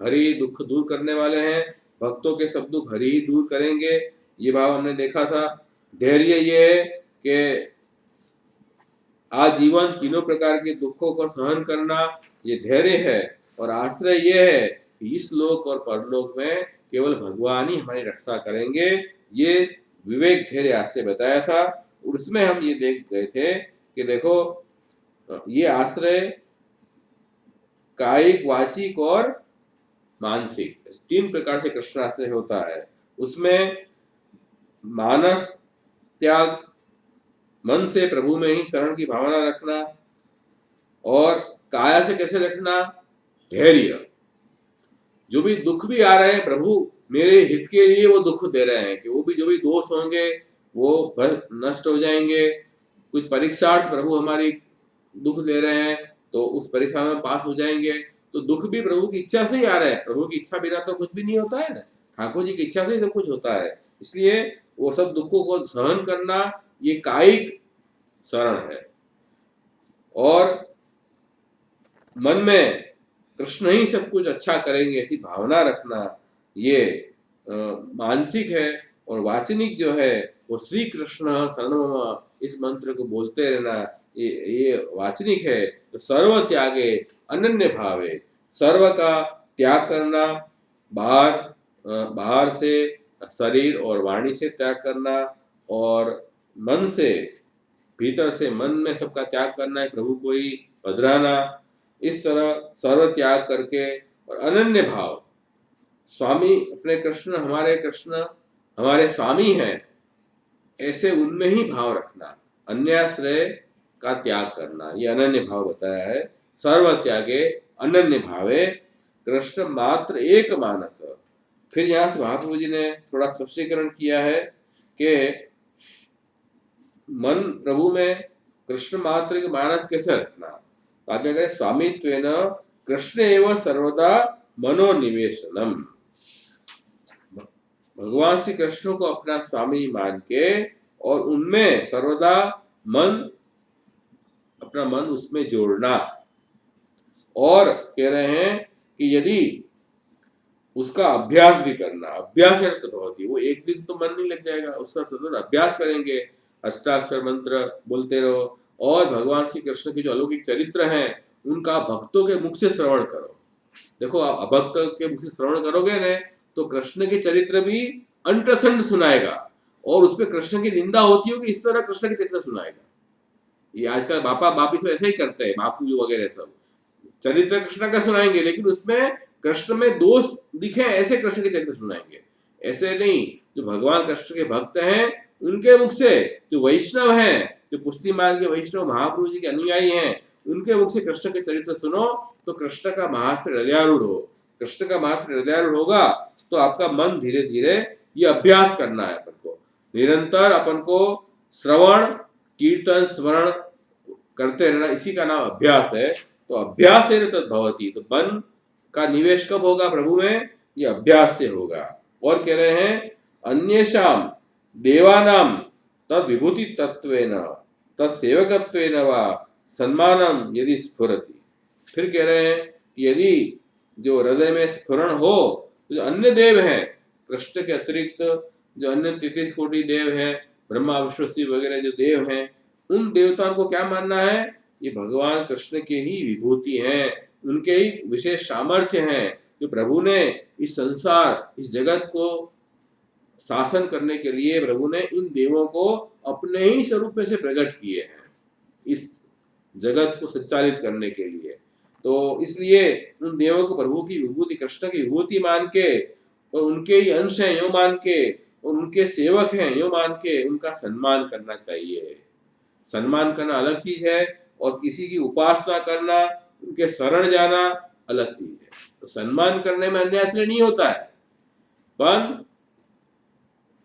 हरि दुख दूर करने वाले हैं, भक्तों के सब दुख हरि ही दूर करेंगे, ये भाव हमने देखा था। धैर्य ये है कि आजीवन तीनों प्रकार के दुखों को सहन करना, ये धैर्य है। और आश्रय ये है कि इस लोक और परलोक में केवल भगवान ही हमारी रक्षा करेंगे। ये विवेक धैर्य आश्रय बताया था। उसमें हम ये देख गए थे कि देखो, ये आश्रय कायिक, वाचिक और मानसिक, 3 प्रकार से कृष्ण आश्रय होता है। उसमें मानस त्याग, मन से प्रभु में ही शरण की भावना रखना, और काया से कैसे रखना? धैर्य। जो भी दुख भी आ रहे हैं, प्रभु मेरे हित के लिए वो दुख दे रहे हैं, कि वो भी जो भी दोष होंगे वो नष्ट हो जाएंगे। कुछ परीक्षार्थ प्रभु हमारी दुख दे रहे हैं, तो उस परीक्षा में पास हो जाएंगे। तो दुख भी प्रभु की इच्छा से ही आ रहा है। प्रभु की इच्छा बिना तो कुछ भी नहीं होता है ना, ठाकुर जी की इच्छा से ही सब कुछ होता है। इसलिए वो सब दुखों को सहन करना, ये कायिक शरण है। और मन में कृष्ण ही सब कुछ अच्छा करेंगे ऐसी भावना रखना, ये मानसिक है। और वाचनिक जो है वो श्री कृष्ण शरणम इस मंत्र को बोलते रहना, ये वाचनिक है। तो सर्व त्यागे अनन्य भावे, सर्व का त्याग करना, बाहर से शरीर और वाणी से त्याग करना, और मन से, भीतर से मन में सबका त्याग करना है, प्रभु को ही पधराना। इस तरह सर्व त्याग करके और अनन्य भाव, स्वामी अपने कृष्ण हमारे स्वामी हैं, ऐसे उनमें ही भाव रखना, अन्याश्रय का त्याग करना, ये अनन्य भाव बताया है। सर्व त्यागे अनन्य भावे कृष्ण मात्र एक मानस। फिर यहाँ से महाप्रभु जी ने थोड़ा स्पष्टीकरण किया है कि मन प्रभु में कृष्ण मात्र के मानस कैसे रखना। तो आगे करें, स्वामित्वेन कृष्ण एवं सर्वदा मनोनिवेशनम, भगवान श्री कृष्ण को अपना स्वामी मान के और उनमें सर्वदा अपना मन उसमें जोड़ना। और कह रहे हैं कि यदि उसका अभ्यास भी करना, अभ्यास है तो बहुत ही, वो एक दिन तो मन नहीं लग जाएगा, उसका सतत अभ्यास करेंगे, अष्टाक्षर मंत्र बोलते रहो, और भगवान श्री कृष्ण के जो अलौकिक चरित्र हैं उनका भक्तों के मुख से श्रवण करो। देखो, आप अभक्त के मुख से श्रवण करोगे ना, तो कृष्ण के चरित्र भी अनप्रसन्न सुनाएगा, और उसपे कृष्ण की निंदा होती होगी, इस तरह कृष्ण के चरित्र सुनाएगा। ये आजकल बापा बापी सब ऐसे ही करते हैं, बापू वगैरह सब चरित्र कृष्ण का सुनाएंगे, लेकिन उसमें कृष्ण में दोष दिखे ऐसे कृष्ण के चरित्र सुनाएंगे। ऐसे नहीं, जो भगवान कृष्ण के भक्त हैं उनके मुख से, जो वैष्णव हैं, जो पुष्टि मार्ग के वैष्णव महाप्रभु जी के अनुयायी हैं, उनके मुख से कृष्ण के चरित्र सुनो, तो कृष्ण का महात्म्य हृदयारूढ़ हो। कृष्ण का महात्म्य हृदयारूढ़ होगा तो आपका मन धीरे धीरे, ये अभ्यास करना है अपन को, निरंतर अपन को श्रवण कीर्तन स्मरण करते रहना, इसी का नाम अभ्यास है। तो अभ्यास है तद्भवती, तो मन का निवेश कब होगा प्रभु में, ये अभ्यास से होगा। और कह रहे हैं, अन्येषाम देवानाम तद विभूति तत्वेन तत्सेवकत्वेन वा सम्मानम यदि स्फुरति। फिर कह रहे हैं कि यदि जो हृदय में स्फुरण हो, तो जो अन्य देव हैं कृष्ण के अतिरिक्त, जो अन्य 33 कोटि देव हैं, ब्रह्मा विष्णु शिव वगैरह जो देव हैं, उन देवताओं को क्या मानना है, ये भगवान कृष्ण के ही विभूति हैं, उनके ही विशेष सामर्थ्य हैं, जो प्रभु ने इस संसार, इस जगत को शासन करने के लिए प्रभु ने इन देवों को अपने ही स्वरूप में से प्रकट किए हैं, इस जगत को संचालित करने के लिए। तो इसलिए उन देवों को प्रभु की विभूति, कृष्ण की विभूति मान के, और उनके ही अंश हैं यूं मान के, और उनके सेवक हैं यूं मान के उनका सम्मान करना चाहिए। सम्मान करना अलग चीज है, और किसी की उपासना करना, उनके शरण जाना अलग चीज है। तो सम्मान करने में अन्याय नहीं होता है, पर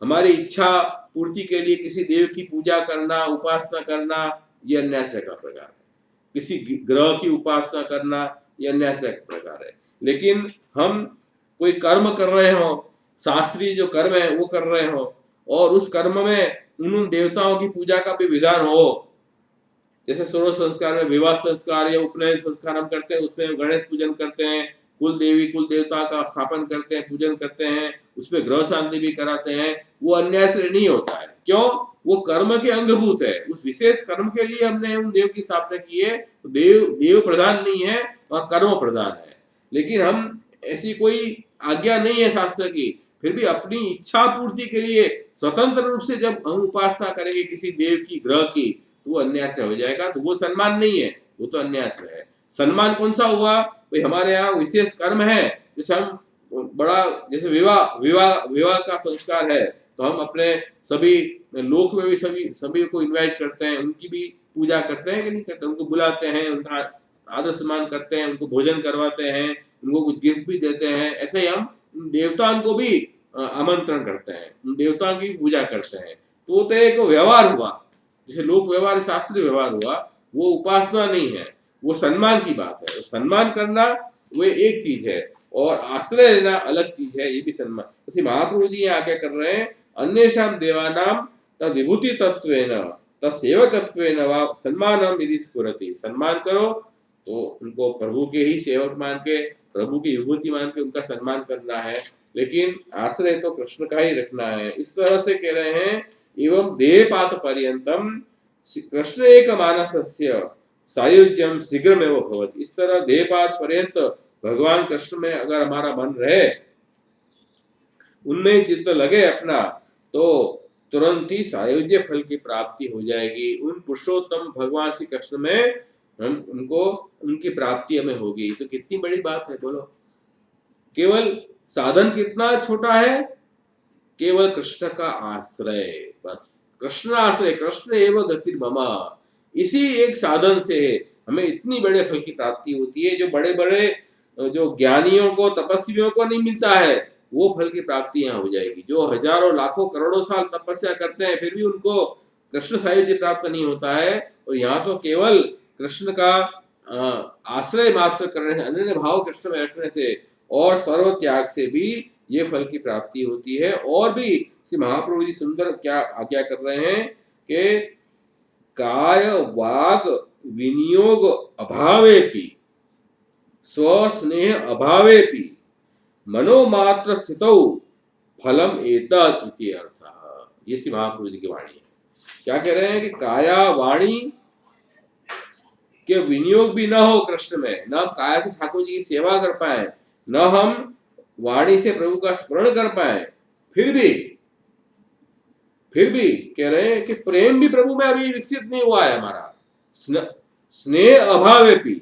हमारी इच्छा पूर्ति के लिए किसी देव की पूजा करना, उपासना करना, यह अन्याय का प्रकार है। किसी ग्रह की उपासना करना, यह अन्याय का प्रकार है। लेकिन हम कोई कर्म कर रहे हो, शास्त्रीय जो कर्म है वो कर रहे हो, और उस कर्म में उन देवताओं की पूजा का भी विधान हो, जैसे सोलह संस्कार में विवाह संस्कार या उपनयन संस्कार हम करते हैं, उसमें गणेश पूजन करते हैं, कुल देवी कुल देवता का स्थापन करते हैं, पूजन करते हैं, उसमें ग्रह शांति भी कराते हैं, वो अन्याय से नहीं होता है। क्यों? वो कर्म के अंगभूत है, उस विशेष कर्म के लिए हमने उन देव की स्थापना की है। तो देव प्रधान नहीं है, वह कर्म प्रधान है। लेकिन हम, ऐसी कोई आज्ञा नहीं है शास्त्र की, फिर भी अपनी इच्छा पूर्ति के लिए स्वतंत्र रूप से जब हम उपासना करेंगे किसी देव की, ग्रह की, तो वो अन्याय से हो जाएगा, तो वो सम्मान नहीं है, वो तो अन्याय से है। सम्मान कौन सा हुआ भाई, हमारे यहाँ विशेष कर्म है, जैसे हम बड़ा, जैसे विवाह का संस्कार है, तो हम अपने सभी लोक में भी सभी को इनवाइट करते हैं, उनकी भी पूजा करते हैं कि नहीं करते, उनको बुलाते हैं, उनका आदर सम्मान करते हैं, उनको भोजन करवाते हैं, उनको कुछ गिफ्ट भी देते हैं। ऐसे ही हम देवताओं को भी आमंत्रण करते हैं, उन देवताओं की पूजा करते हैं। तो एक व्यवहार हुआ, जैसे लोक व्यवहार शास्त्रीय व्यवहार हुआ, वो उपासना नहीं है, वो सम्मान की बात है। सम्मान करना वो एक चीज है, और आश्रय लेना अलग चीज है, ये भी सम्मान। जैसे महाप्रभु जी यहाँ क्या कर रहे हैं, अन्येषाम देवानाम तद विभूति तत्वेन तत्सेवकत्वेन वा सम्मानम यदि स्फुरति। सम्मान करो तो उनको प्रभु के ही सेवक मान के, प्रभु की विभूति मान के उनका सम्मान करना है, लेकिन आश्रय तो कृष्ण का ही रखना है। इस तरह से कह रहे हैं, एवं देहपात पर्यंतम कृष्ण एक मानसस्य सायुज्यम शीघ्रमेव भवति। इस तरह देहपात पर्यंत भगवान कृष्ण में अगर हमारा मन रहे, उनमें ही चित्त लगे अपना, तो तुरंत ही सायुज्य फल की प्राप्ति हो जाएगी। उन पुरुषोत्तम भगवान श्री कृष्ण में हम उनको उनकी प्राप्ति हमें होगी। तो कितनी बड़ी बात है, बोलो। केवल साधन कितना छोटा है, केवल कृष्ण का आश्रय, बस कृष्ण आश्रय, कृष्ण एवं गति ममा, इसी एक साधन से हमें इतनी बड़े फल की प्राप्ति होती है, जो बड़े बड़े जो ज्ञानियों को, तपस्वियों को नहीं मिलता है, वो फल की प्राप्ति यहाँ हो जाएगी। जो हजारों लाखों करोड़ों साल तपस्या करते हैं, फिर भी उनको कृष्ण सायुज्य प्राप्त नहीं होता है। और यहाँ तो केवल कृष्ण का आश्रय मात्र करने से, अनन्य भाव कृष्ण में रखने से और सर्व त्याग से भी ये फल की प्राप्ति होती है। और भी श्री महाप्रभु जी सुंदर क्या आज्ञा कर रहे हैं कि काय वाग विनियोग अभावेपि स्वस्नेह अभावेपि मनोमात्र स्थितौ फलम एतद इति अर्थः। ये श्री महाप्रभु जी की वाणी है। क्या कह रहे हैं कि काया वाणी के विनियोग भी न हो कृष्ण में, न हम काया से ठाकुर जी की सेवा कर पाए, न हम वाणी से प्रभु का स्मरण कर पाए, फिर भी कह रहे हैं कि प्रेम भी प्रभु में अभी विकसित नहीं हुआ है हमारा, स्नेह अभावे भी।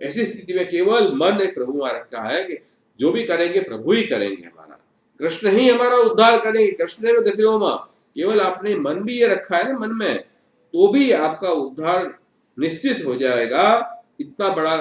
ऐसी स्थिति में केवल मन एक प्रभु में रखा है कि जो भी करेंगे प्रभु ही करेंगे, हमारा कृष्ण ही हमारा उद्धार करेंगे, कृष्ण में गतियों में। केवल आपने मन भी ये रखा है ना मन में, तो भी आपका उद्धार निश्चित हो जाएगा। इतना बड़ा,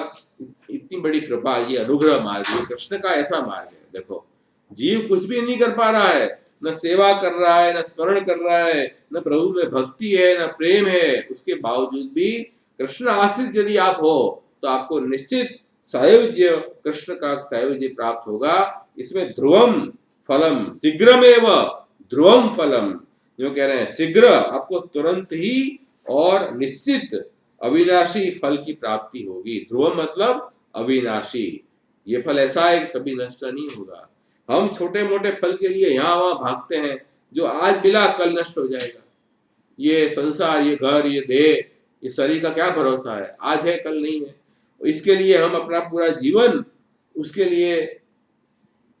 इतनी बड़ी कृपा, ये अनुग्रह मार्ग, ये कृष्ण का ऐसा मार्ग है। देखो, जीव कुछ भी नहीं कर पा रहा है, न सेवा कर रहा है, न स्मरण कर रहा है, न प्रभु में भक्ति है, न प्रेम है, उसके बावजूद भी कृष्ण आश्रित यदि आप हो तो आपको निश्चित सायुज्य, कृष्ण का सायुज्य प्राप्त होगा। इसमें ध्रुवम फलम शीघ्रमेव, ध्रुवम फलम, जो कह रहे हैं शीघ्र, आपको तुरंत ही और निश्चित अविनाशी फल की प्राप्ति होगी। ध्रुव मतलब अविनाशी, ये फल ऐसा है कि कभी नष्ट नहीं होगा। हम छोटे मोटे फल के लिए यहाँ वहां भागते हैं, जो आज मिला कल नष्ट हो जाएगा। ये संसार, ये घर, ये देह, ये शरीर का क्या भरोसा है, आज है कल नहीं है। इसके लिए हम अपना पूरा जीवन उसके लिए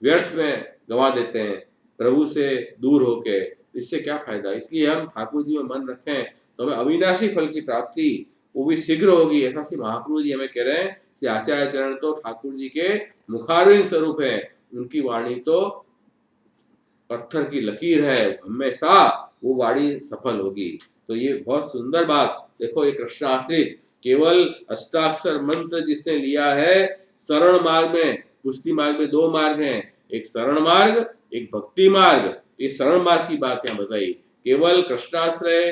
व्यर्थ में गंवा देते हैं, प्रभु से दूर होके। इससे क्या फायदा। इसलिए हम ठाकुर जी में मन रखें तो हमें अविनाशी फल की प्राप्ति वो भी शीघ्र होगी। ऐसा श्री महाप्रभु जी हमें कह रहे हैं। श्री आचार्य चरण तो ठाकुर जी के मुखारविंद स्वरूप है, उनकी वाणी तो पत्थर की लकीर है, हमेशा वो वाणी सफल होगी। तो ये बहुत सुंदर बात। देखो, ये कृष्ण आश्रित केवल अष्टाक्षर मंत्र जिसने लिया है, शरण मार्ग में, पुष्टि मार्ग में दो मार्ग हैं, एक शरण मार्ग, एक भक्ति मार्ग। ये शरण मार्ग की बात यहाँ बताई। केवल कृष्णाश्रय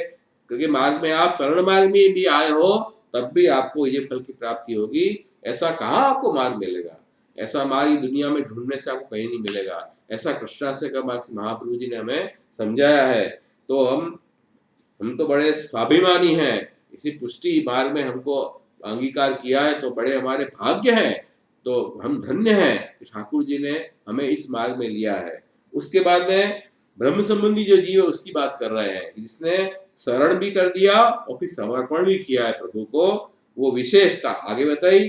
के मार्ग में आप शरण मार्ग में भी आए हो, तब भी आपको ये फल की प्राप्ति होगी। ऐसा कहाँ आपको मार्ग मिलेगा, ऐसा मार्ग दुनिया में ढूंढने से आपको कहीं नहीं मिलेगा। ऐसा कृष्णाश्रय का मार्ग महाप्रभु जी ने हमें समझाया है। तो हम तो बड़े स्वाभिमानी हैं, इसी पुष्टि मार्ग में हमको अंगीकार किया है, तो बड़े हमारे भाग्य हैं। तो हम धन्य हैं कि ठाकुर जी ने हमें इस मार्ग में लिया है। उसके बाद में ब्रह्म संबंधी जो जीव है उसकी बात कर रहे हैं, जिसने शरण भी कर दिया और फिर समर्पण भी किया है प्रभु को, वो विशेषता आगे बताई।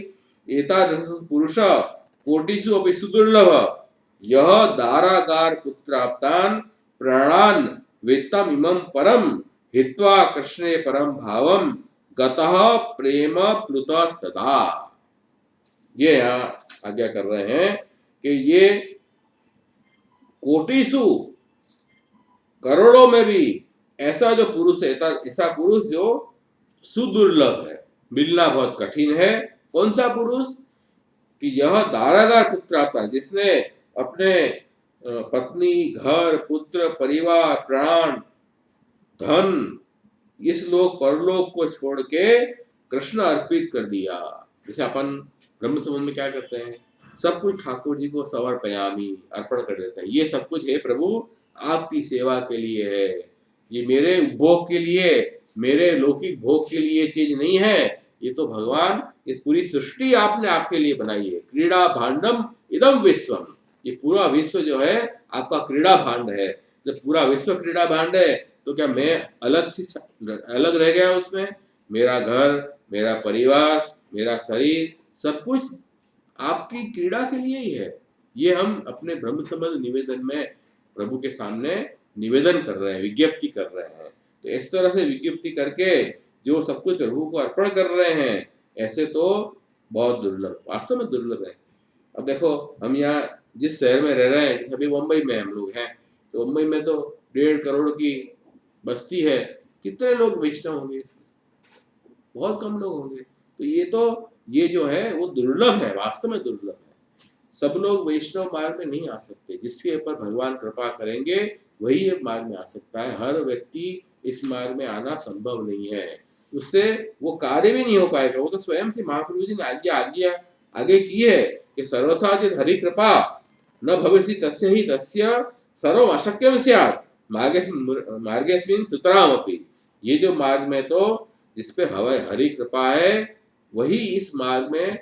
एतादृश पुरुष कोटिषु अपि सुदुर्लभ, यह दारागार पुत्राप्तान प्राणान वेत्तम इमं परम हित्वा कृष्णे परम भावम गतः प्रेम प्लुत सदा। ये यहाँ आज्ञा कर रहे हैं कि ये कोटिसु, करोड़ों में भी ऐसा जो पुरुष है, ऐसा पुरुष जो सुदुर्लभ है, मिलना बहुत कठिन है। कौन सा पुरुष? कि यह दारागार पुत्राप्तान, जिसने अपने पत्नी, घर, पुत्र, परिवार, प्राण, धन, इस लोक परलोक को छोड़ के कृष्ण अर्पित कर दिया। जैसे अपन ब्रह्म संबंध में क्या करते हैं, सब कुछ ठाकुर जी को समर्पयामि, अर्पण कर देते हैं। ये सब कुछ है प्रभु आपकी सेवा के लिए है, ये मेरे उपभोग के लिए, मेरे लौकिक भोग के लिए चीज नहीं है। ये तो भगवान, ये पूरी सृष्टि आपने आपके लिए बनाई है। क्रीड़ा भांडम इदम विश्वम, ये पूरा विश्व जो है आपका क्रीड़ा भांड है। जब पूरा विश्व क्रीड़ा भांड है तो क्या मैं अलग रह गया उसमें? मेरा घर, मेरा परिवार, मेरा शरीर, सब कुछ आपकी क्रीड़ा के लिए ही है। ये हम अपने ब्रह्म संबंध निवेदन में प्रभु के सामने निवेदन कर रहे हैं, विज्ञप्ति कर रहे हैं। तो इस तरह से विज्ञप्ति करके जो सब कुछ प्रभु को अर्पण कर रहे हैं, ऐसे तो बहुत दुर्लभ, वास्तव में दुर्लभ है। अब देखो, हम यहाँ जिस शहर में रह रहे हैं, जैसे अभी मुंबई में हम लोग हैं, तो मुंबई में तो 1.5 करोड़ की बस्ती है, कितने लोग वैष्णव होंगे? बहुत कम लोग होंगे। तो ये जो है वो दुर्लभ है, वास्तव में दुर्लभ है। सब लोग वैष्णव मार्ग में नहीं आ सकते, जिसके ऊपर भगवान कृपा करेंगे वही ये मार्ग में आ सकता है। हर व्यक्ति इस मार्ग में आना संभव नहीं है, उससे वो कार्य भी नहीं हो पाएगा। वो तो स्वयं से महाप्रभु जी ने आगे की है कि सर्वथा चित हरि कृपा न भविष्य तस्य ही तस्य सर्व अशक्यम स्यात् मार्गेस्मिन् सुतरामपि। ये जो मार्ग में तो जिस पे हरि कृपा है वही इस मार्ग में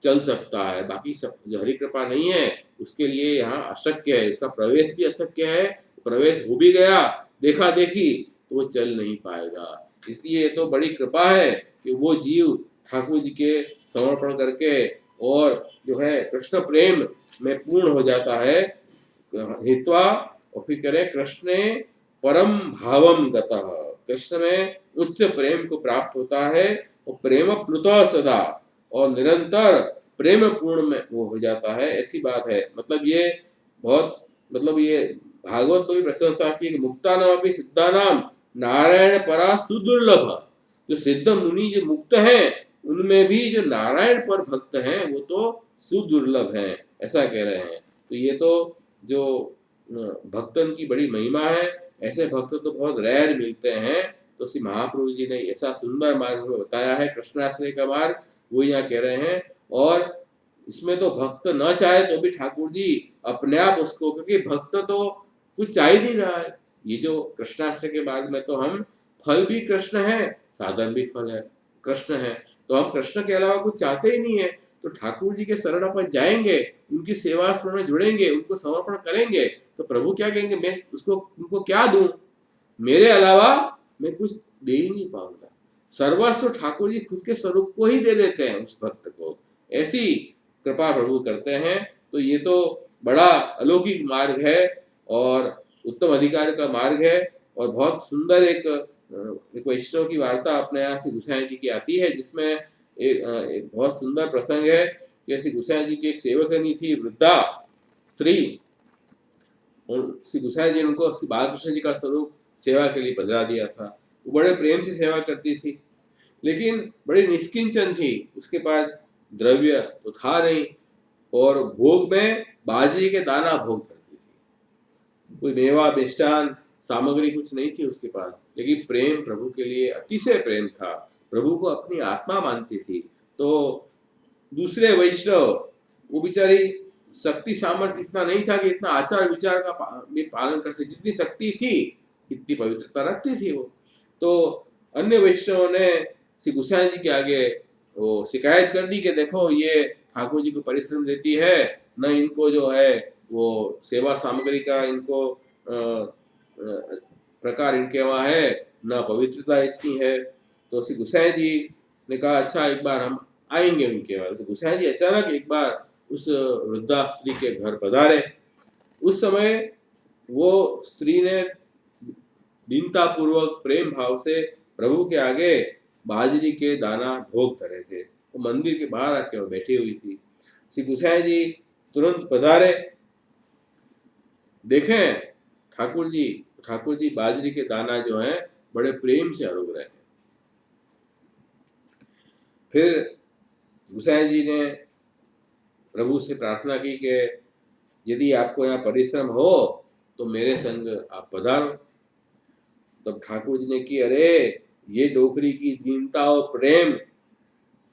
चल सकता है, बाकी सब जो हरि कृपा नहीं है उसके लिए यहाँ अशक्य है, उसका प्रवेश भी अशक्य है। प्रवेश हो भी गया, देखा देखी, तो वो चल नहीं पाएगा। इसलिए तो बड़ी कृपा है कि वो जीव ठाकुर जी के समर्पण करके और जो है कृष्ण प्रेम में पूर्ण हो जाता है, हित्वा, और फिर करें कृष्ण परम भावम गतः, कृष्ण में उच्च प्रेम को प्राप्त होता है, और प्रेम प्लुतः सदा, और निरंतर प्रेम पूर्ण में वो हो जाता है। ऐसी बात है। मतलब ये भागवत में भी प्रशंसा की, मुक्तानाम अपि सिद्धानाम नारायण परा सुदुर्लभ। जो सिद्ध मुनि जो मुक्त हैं उनमें भी जो नारायण पर भक्त हैं वो तो सुदुर्लभ हैं, ऐसा कह रहे हैं। तो ये तो जो भक्तन की बड़ी महिमा है, ऐसे भक्त तो बहुत रेयर मिलते हैं। तो श्री महाप्रभु जी ने ऐसा सुंदर मार्ग बताया है, कृष्णाश्रय का मार्ग, वो यहाँ कह रहे हैं। और इसमें तो भक्त न चाहे तो भी ठाकुर जी अपने आप उसको, क्योंकि भक्त तो कुछ चाह नहीं रहा है। ये जो कृष्णाश्रय के मार्ग में तो हम फल भी कृष्ण है, साधन भी फल है कृष्ण है, तो हम कृष्ण के अलावा कुछ चाहते ही नहीं है। तो ठाकुर जी के शरण अपन जाएंगे, उनकी सेवा में जुड़ेंगे, उनको समर्पण करेंगे, तो प्रभु क्या कहेंगे, मैं उनको क्या दूं, मेरे अलावा मैं कुछ दे ही नहीं पाऊंगा। सर्वस्व ठाकुर जी खुद के स्वरूप को ही दे देते हैं उस भक्त को, ऐसी कृपा प्रभु करते हैं। तो ये तो बड़ा अलौकिक मार्ग है और उत्तम अधिकार का मार्ग है। और बहुत सुंदर एक वैष्णव की वार्ता अपने यहाँ श्री गोसाई जी की आती है, जिसमें एक बहुत सुंदर प्रसंग है कि श्री गोसाई जी की एक सेवकनी थी, वृद्धा स्त्री, और श्री गोसाई जी ने उनको श्री बालकृष्ण जी का स्वरूप सेवा के लिए पधरा दिया था। वो बड़े प्रेम से सेवा करती थी, लेकिन बड़ी निष्किंचन थी, उसके पास द्रव्य तो था नहीं, और भोग में बाजरी के दाना भोग करती थी। कोई मेवा मिष्टान सामग्री कुछ नहीं थी उसके पास, लेकिन प्रेम प्रभु के लिए अतिशय प्रेम था, प्रभु को अपनी आत्मा मानती थी। तो दूसरे वैष्णव, वो बेचारी शक्ति सामर्थ्य इतना नहीं था कि इतना आचार विचार का पालन कर सके, जितनी शक्ति थी इतनी पवित्रता रखती थी वो। तो अन्य वैष्णवों ने श्री गोसाई जी के आगे वो शिकायत कर दी कि देखो ये ठाकुर जी को परिश्रम देती है, न इनको जो है वो सेवा सामग्री का इनको प्रकार इनके वहाँ है, न पवित्रता इतनी है। तो श्री गोसाई जी ने कहा अच्छा एक बार हम आएंगे उनके वहाँ। तो गोसाई जी अचानक एक बार उस वृद्धा स्त्री के घर पधारे। उस समय वो स्त्री ने दीनता पूर्वक प्रेम भाव से प्रभु के आगे बाजरी के दाना भोग धरे थे। वो मंदिर के बाहर आके वो बैठी हुई थी। श्री गोसाई जी तुरंत पधारे, देखें ठाकुर जी बाजरी के दाना जो है बड़े प्रेम से अड़ोग रहे हैं। फिर गोसाई जी ने प्रभु से प्रार्थना की कि यदि आपको यहाँ परिश्रम हो तो मेरे संग आप पधारो। तब ठाकुर जी ने कि अरे ये डोकरी की दीनता और प्रेम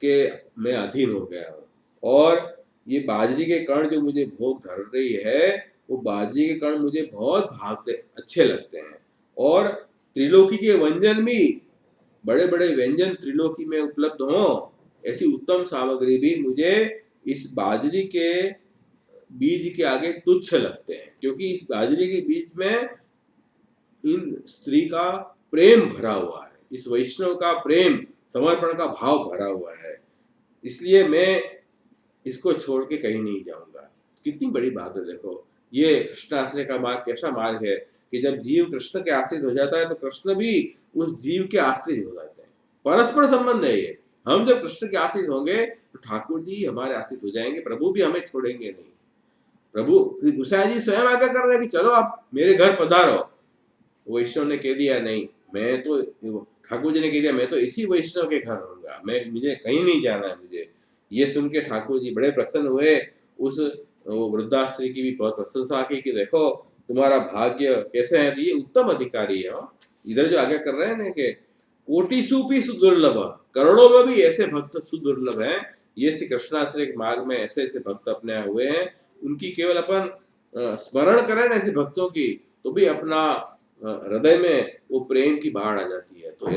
के मैं अधीन हो गया हूँ, और ये बाजरी के कण जो मुझे भोग धर रही है, वो बाजरी के कण मुझे बहुत भाव से अच्छे लगते हैं। और त्रिलोकी के व्यंजन भी, बड़े बड़े व्यंजन त्रिलोकी में उपलब्ध हों, ऐसी उत्तम सामग्री भी मुझे इस बाजरी के बीज के आगे तुच्छ लगते हैं, क्योंकि इस बाजरे के बीज में इन स्त्री का प्रेम भरा हुआ है, इस वैष्णव का प्रेम समर्पण का भाव भरा हुआ है, इसलिए मैं इसको छोड़ के कहीं नहीं जाऊंगा। कितनी बड़ी बात है। देखो ये कृष्णाश्रय का मार्ग कैसा मार्ग है कि जब जीव कृष्ण के आश्रित हो जाता है तो कृष्ण भी उस जीव के आश्रित हो जाते हैं। परस्पर संबंध है ये। हम जब कृष्ण के आश्रित होंगे तो ठाकुर जी हमारे आश्रित हो जाएंगे, प्रभु भी हमें छोड़ेंगे नहीं। प्रभु गुसाई जी स्वयं आज्ञा कर रहे हैं कि चलो आप मेरे घर पधारो। वैष्णव ने कह दिया नहीं, मैं तो, ठाकुर जी ने कह दिया मैं तो इसी वैष्णव के घर रहूंगा, मैं मुझे कहीं नहीं जाना है मुझे। ये सुन के ठाकुर जी बड़े प्रसन्न हुए। उस वृद्धास्त्री की भी बहुत प्रशंसा की कि देखो तुम्हारा भाग्य कैसे है, तो ये उत्तम अधिकारी है। इधर जो आगे कर रहे हैं ना कि कोटि सुपी सुदुर्लभ, करोड़ों में भी ऐसे भक्त सुदुर्लभ हैं। ये श्री कृष्णाश्रय मार्ग में ऐसे ऐसे भक्त अपने हुए हैं, उनकी केवल अपन स्मरण करें ना ऐसे भक्तों की, तो भी अपना हृदय में वो प्रेम की बाढ़ आ जाती है। तो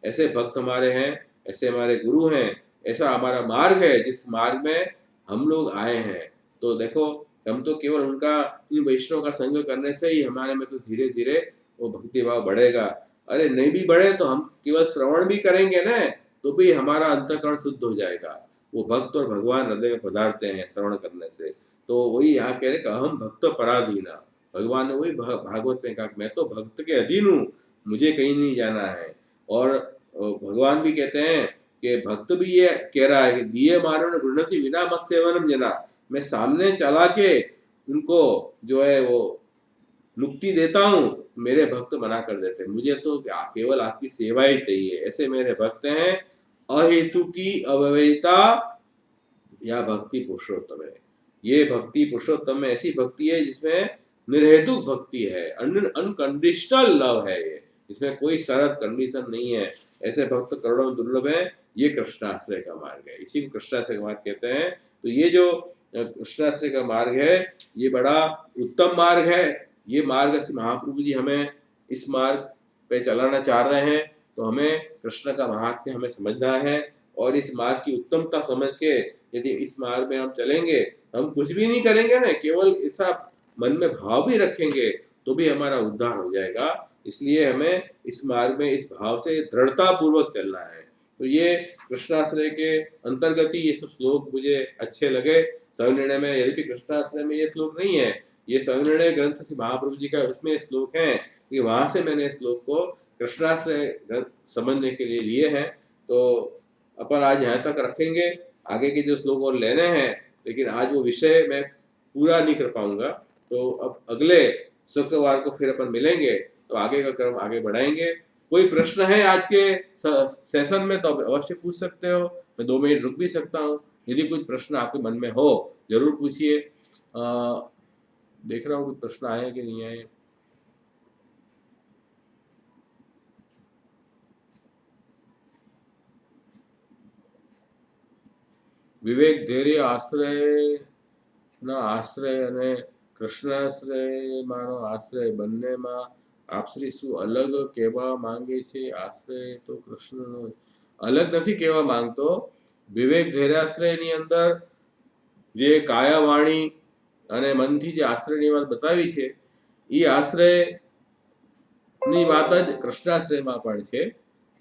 ऐसे भक्त हमारे हैं, ऐसे हमारे गुरु हैं, ऐसा हमारा मार्ग है जिस मार्ग में हम लोग आए हैं। तो देखो हम तो केवल उनका, इन वैष्णव का संग करने से ही हमारे में तो धीरे धीरे वो भक्ति भाव बढ़ेगा। अरे नहीं भी बढ़े तो हम केवल श्रवण भी करेंगे ना, तो भी हमारा अंतःकरण शुद्ध हो जाएगा। वो भक्त और भगवान हृदय में पधारते हैं श्रवण करने से। तो वही यहाँ कह रहे कि अहम भक्त पराधीना, भगवान ने वही भागवत में कहा मैं तो भक्त के अधीन हूँ, मुझे कहीं नहीं जाना है। और भगवान भी कहते हैं कि भक्त भी ये कह रहा है कि दिए मानव गृणति बिना मत सेवनम जना, मैं सामने चला के उनको जो है वो मुक्ति देता हूँ, मेरे भक्त मना कर देते, मुझे तो केवल आपकी सेवा ही चाहिए। ऐसे मेरे भक्त हैं। अहेतु की अव्ययता या भक्ति पुरुषोत्तम है। ये भक्ति पुरुषोत्तम में ऐसी भक्ति है जिसमें निर्हेतुक भक्ति है, अनकंडीशनल लव है ये, इसमें कोई शरत कंडीशन नहीं है। ऐसे भक्त करोड़ों दुर्लभ है। ये कृष्णाश्रय का मार्ग है, इसी को कृष्णाश्रय का मार्ग कहते हैं। तो ये जो कृष्णाश्रय का मार्ग है ये बड़ा उत्तम मार्ग है। ये मार्ग से महाप्रभु जी हमें इस मार्ग पे चलाना चाह रहे हैं। तो हमें कृष्ण का महात्म्य हमें समझना है, और इस मार्ग की उत्तमता समझ के यदि इस मार्ग में हम चलेंगे, हम कुछ भी नहीं करेंगे ना, केवल ऐसा मन में भाव भी रखेंगे तो भी हमारा उद्धार हो जाएगा। इसलिए हमें इस मार्ग में इस भाव से दृढ़ता पूर्वक चलना है। तो ये कृष्णाश्रय के अंतर्गत ही ये सब श्लोक मुझे अच्छे लगे। सविनय में, यदि कृष्णाश्रय में ये श्लोक नहीं है, ये सविनय ग्रंथ से महाप्रभु जी का उसमें श्लोक है कि वहां से मैंने श्लोक को कृष्णाश्रय समझने के लिए लिए हैं। तो अपन आज यहाँ तक रखेंगे, आगे के जो श्लोक और लेने हैं, लेकिन आज वो विषय मैं पूरा नहीं कर पाऊंगा। तो अब अगले शुक्रवार को फिर अपन मिलेंगे, तो आगे का क्रम आगे बढ़ाएंगे। कोई प्रश्न है आज के सेशन में तो अवश्य पूछ सकते हो, मैं 2 मिनट रुक भी सकता हूँ। यदि कुछ प्रश्न आपके मन में हो जरूर पूछिए। देख रहा हूँ कुछ प्रश्न आए कि नहीं आए। विवेक धैर्य आश्रय ના આશ્રય અને કૃષ્ણાશ્રયમાંનો આશ્રય બંનેમાં આપ શ્રી શું અલગ કહેવા માંગે છે? આશ્રય તો કૃષ્ણનો અલગ નથી કહેવા માંગતો। વિવેક ધૈર્યાશ્રયની અંદર જે કાયા વાણી અને મનથી જે આશ્રયની વાત બતાવી છે એ આશ્રયની વાત જ कृष्णाश्रयમાં પણ છે।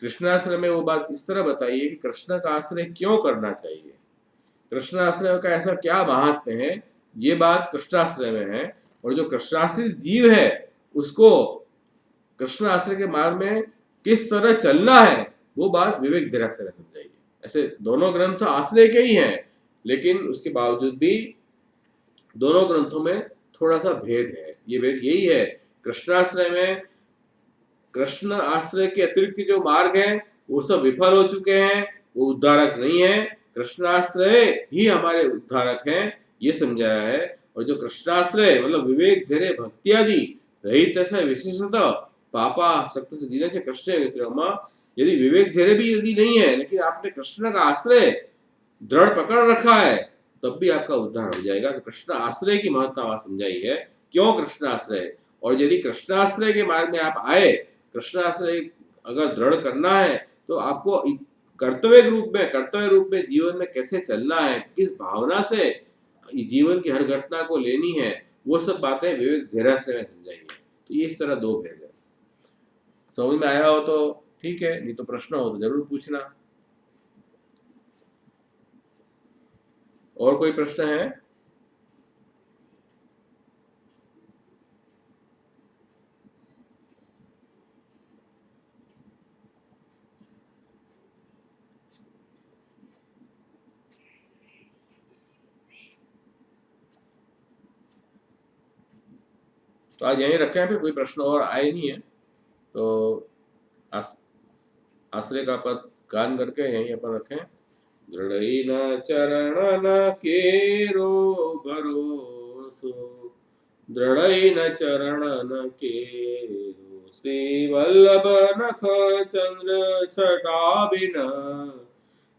कृष्णाश्रय में वो बात इस तरह बताई है कि कृष्ण का आश्रय क्यों करना चाहिए, कृष्णाश्रय का ऐसा क्या महात्म्य है, ये बात कृष्णाश्रय में है। और जो कृष्णाश्रित जीव है उसको कृष्ण आश्रय के मार्ग में किस तरह चलना है वो बात विवेक धैर्याश्रय में समझाई है। ऐसे दोनों ग्रंथ आश्रय के ही हैं, लेकिन उसके बावजूद भी दोनों ग्रंथों में थोड़ा सा भेद है। ये भेद यही है, कृष्णाश्रय में कृष्ण आश्रय के अतिरिक्त जो मार्ग है वो सब विफल हो चुके हैं, वो उद्धारक नहीं है। कृष्णाश्रय ही हमारे उद्धारक हैं, ये समझाया है। और जो कृष्णाश्रय मतलब विवेक धैर्य भक्ति आदि रहित है विशेषतः पापा सत्य से जीने से कृष्ण मित्रमा, यदि विवेक धैर्य भी यदि नहीं है लेकिन आपने कृष्ण का आश्रय दृढ़ पकड़ रखा है तब भी आपका उद्धार हो जाएगा। तो कृष्ण आश्रय की महत्ता वहां समझाई है, क्यों कृष्ण आश्रय। और यदि कृष्णाश्रय के मार्ग में आप आए, कृष्णाश्रय अगर दृढ़ करना है तो आपको कर्तव्य रूप में जीवन में कैसे चलना है, किस भावना से जीवन की हर घटना को लेनी है, वो सब बातें विवेक धैर्याश्रय में समझाई है। तो ये इस तरह दो भेद है। समझ में आया हो तो ठीक है, नहीं तो प्रश्न हो तो जरूर पूछना। और कोई प्रश्न है? तो आज यहीं रखे हैं, फिर कोई प्रश्न और आए नहीं है तो आश्रय का पद गान करके यहीं अपन रखें। दृढ़ न चरण न केरो भरोसो, दृढ़ न चरण न केरो, श्री वल्लभ नख चंद्र छटा बिन,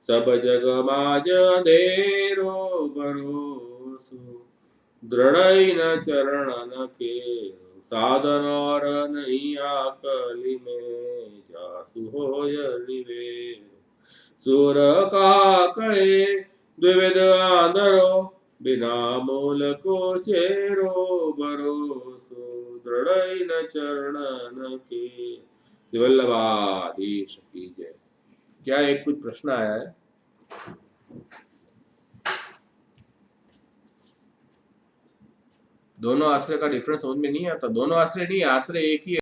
सब जग माज अंधेरो भरोसो। दृढ़ न चरण न केरो, साधन और नहीं आकली में, जासु होय निवेरो। सुर का कहे द्विविध आंधरो, बिना मूल को चेरो भरोसो। दृढ़ न चरण न के, वल्लभाधीश की जय। क्या एक कुछ प्रश्न आया है? दोनों आश्रय का डिफरेंस समझ में नहीं आता? दोनों आश्रय नहीं, आश्रय एक ही है।